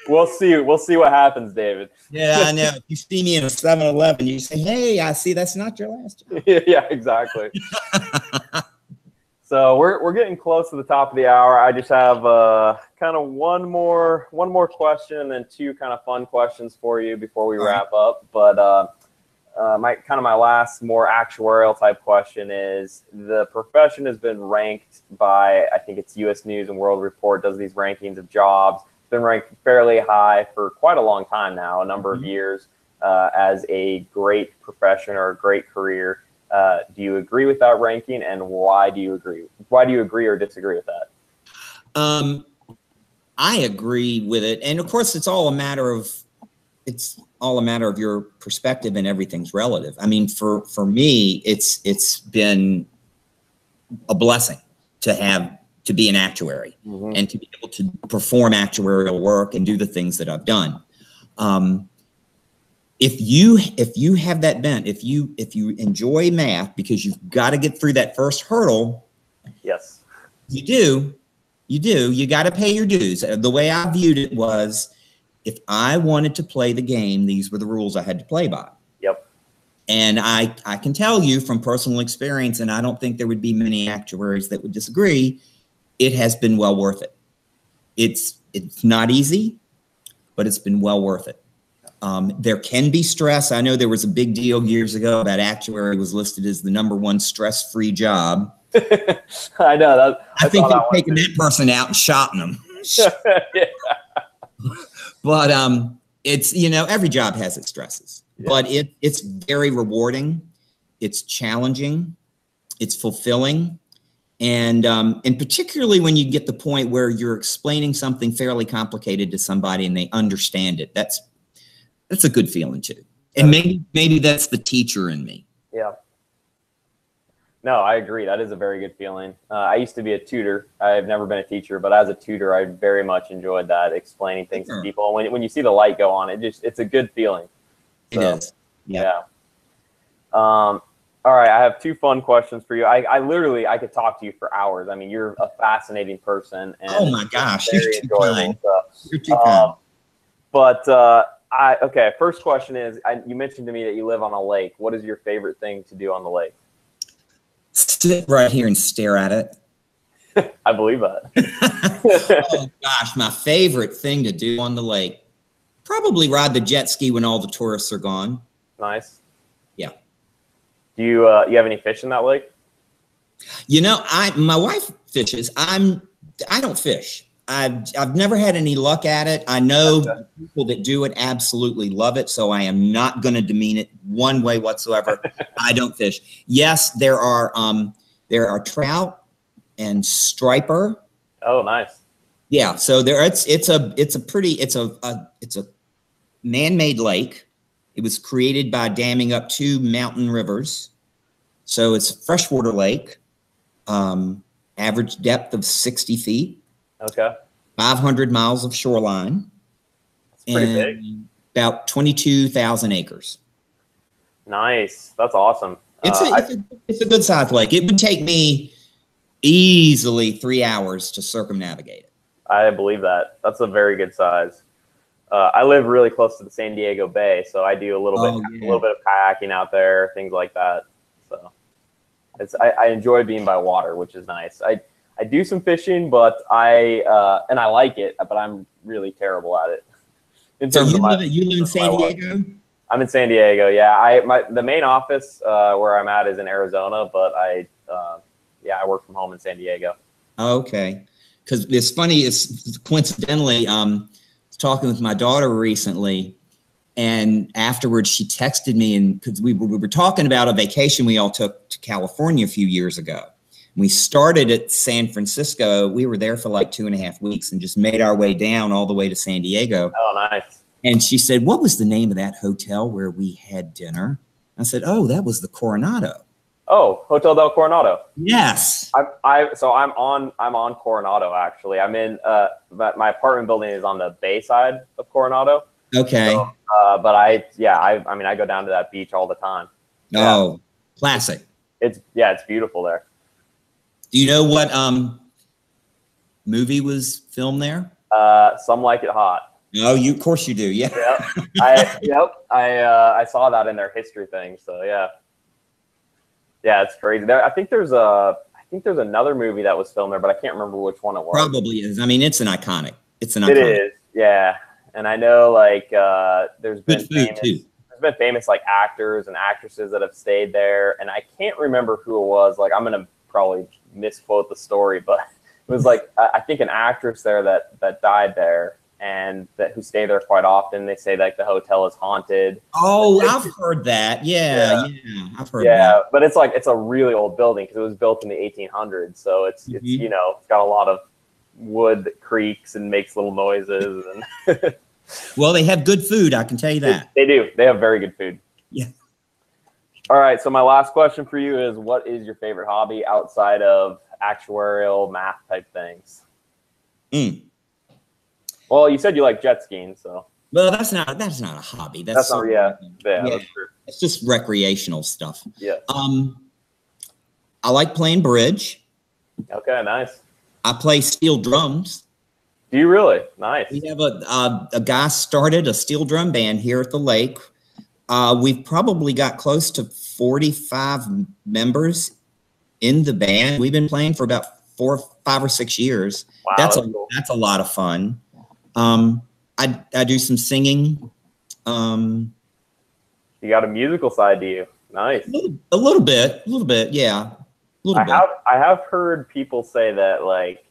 We'll see what happens, David. Yeah, I know. If you see me in a 7-Eleven, you say, "Hey, I see that's not your last job." Yeah, exactly. So we're getting close to the top of the hour. I just have kind of one more question and then 2 kind of fun questions for you before we wrap up. But my last more actuarial type question is, the profession has been ranked by, I think it's U.S. News and World Report does these rankings of jobs. It's been ranked fairly high for quite a long time now, a number of years, as a great profession or a great career. Do you agree with that ranking, and why do you agree? Why do you agree or disagree with that? I agree with it, and of course, it's all a matter of your perspective, and everything's relative. I mean, for me, it's been a blessing to be an actuary and to be able to perform actuarial work and do the things that I've done. If you have that bent, if you enjoy math, because you've got to get through that first hurdle. Yes. You got to pay your dues. The way I viewed it was, if I wanted to play the game, these were the rules I had to play by. Yep. And I can tell you from personal experience, and I don't think there would be many actuaries that would disagree, it has been well worth it. It's not easy, but it's been well worth it. There can be stress. I know there was a big deal years ago about actuary was listed as the #1 stress-free job. I know that. I think they've taken that person out and shot them. Yeah. But it's, you know, every job has its stresses, but it's very rewarding. It's challenging. It's fulfilling. And particularly when you get the point where you're explaining something fairly complicated to somebody and they understand it, that's a good feeling too. And maybe that's the teacher in me. Yeah. No, I agree. That is a very good feeling. I used to be a tutor. I've never been a teacher, but as a tutor, I very much enjoyed that, explaining things to people. And when you see the light go on, it's a good feeling. So, it is. Yeah. All right. I have 2 fun questions for you. I could talk to you for hours. I mean, you're a fascinating person. And oh my gosh, very you're too kind. You're too kind. Okay. First question is, you mentioned to me that you live on a lake. What is your favorite thing to do on the lake? Sit right here and stare at it. I believe that. Oh gosh, my favorite thing to do on the lake, probably ride the jet ski when all the tourists are gone. Nice. Yeah. Do you have any fish in that lake? You know, my wife fishes. I don't fish. I've never had any luck at it. I know people that do it absolutely love it, so I am not going to demean it one way whatsoever. I don't fish. Yes, there are trout and striper. Oh, nice. Yeah, so it's a man-made lake. It was created by damming up 2 mountain rivers. So it's a freshwater lake, average depth of 60 feet. Okay. 500 miles of shoreline. That's pretty big. About 22,000 acres. Nice. That's awesome. It's a good sized lake. It would take me easily 3 hours to circumnavigate it. I believe that. That's a very good size. I live really close to the San Diego Bay, so I do a little bit of kayaking out there, things like that. So I enjoy being by water, which is nice. I do some fishing, but I like it, but I'm really terrible at it. So you live in San Diego? I'm in San Diego. Yeah, the main office where I'm at is in Arizona, but I work from home in San Diego. Okay. because it's funny. It's coincidentally, talking with my daughter recently, and afterwards she texted me, and because we were talking about a vacation we all took to California a few years ago. We started at San Francisco. We were there for like 2.5 weeks and just made our way down all the way to San Diego. Oh, nice. And she said, "What was the name of that hotel where we had dinner?" I said, "Oh, that was the Coronado." Oh, Hotel del Coronado. Yes. So I'm on Coronado actually. I'm in my apartment building is on the bay side of Coronado. Okay. So, but I mean I go down to that beach all the time. Yeah. Oh, classic. It's beautiful there. Do you know what movie was filmed there? Some Like It Hot. Oh, of course you do. Yeah. I saw that in their history thing. So yeah. Yeah, it's crazy. I think there's another movie that was filmed there, but I can't remember which one it was. Probably is. I mean, it's an iconic. It is. Yeah. And I know like there's been famous like actors and actresses that have stayed there, and I can't remember who it was. Like I'm gonna probably misquote the story, but it was like I think an actress there that died there and who stay there quite often. They say like the hotel is haunted. Oh, I've heard that. Yeah, I've heard that. Yeah, but it's a really old building because it was built in the 1800s, so it's you know, it's got a lot of wood that creaks and makes little noises. And well, they have good food, I can tell you that. They do. They have very good food. Yeah. All right, so my last question for you is, what is your favorite hobby outside of actuarial math type things? Well, you said you like jet skiing, so. Well, that's not a hobby. That's not, that's true. It's just recreational stuff. Yeah. I like playing bridge. Okay, nice. I play steel drums. Do you really? Nice. We have a guy started a steel drum band here at the lake. We've probably got close to 45 members in the band. We've been playing for about 5 or 6 years. Wow, that's a lot of fun. I do some singing. You got a musical side to you. Nice. A little bit, yeah. I have heard people say that like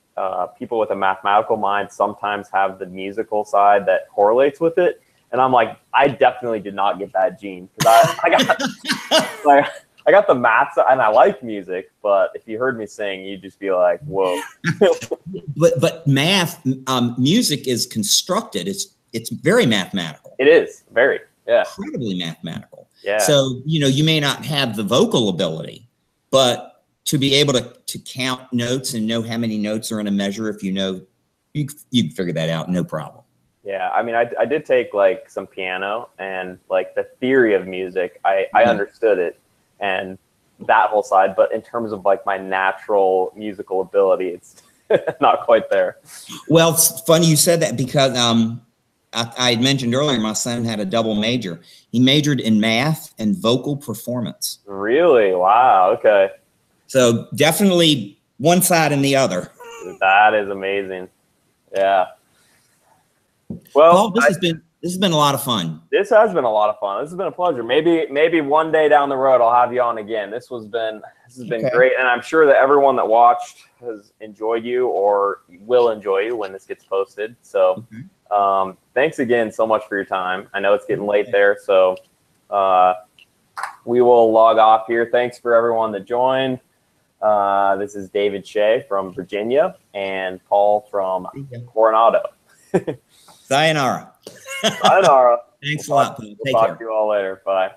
people with a mathematical mind sometimes have the musical side that correlates with it, and I'm like, I definitely did not get that gene because I got the math and I like music, but if you heard me sing, you'd just be like, whoa. but math, music is constructed. It's very mathematical. It is very, incredibly mathematical. Yeah. So, you know, you may not have the vocal ability, but to be able to count notes and know how many notes are in a measure, if you know, you can figure that out, no problem. Yeah, I mean, I did take like some piano and like the theory of music, I understood it and that whole side, but in terms of like my natural musical ability, it's not quite there. Well, it's funny you said that because I had mentioned earlier my son had a double major. He majored in math and vocal performance. Really? Wow. Okay. So definitely one side and the other. That is amazing. Yeah. Well, Paul, this has been a lot of fun. This has been a lot of fun. This has been a pleasure. Maybe one day down the road I'll have you on again. This has been great, and I'm sure that everyone that watched has enjoyed you or will enjoy you when this gets posted. So, thanks again so much for your time. I know it's getting late there, so we will log off here. Thanks for everyone that joined. This is David Shea from Virginia and Paul from Coronado. Sayonara. Sayonara. Thanks a lot. We'll talk to you all later. Bye.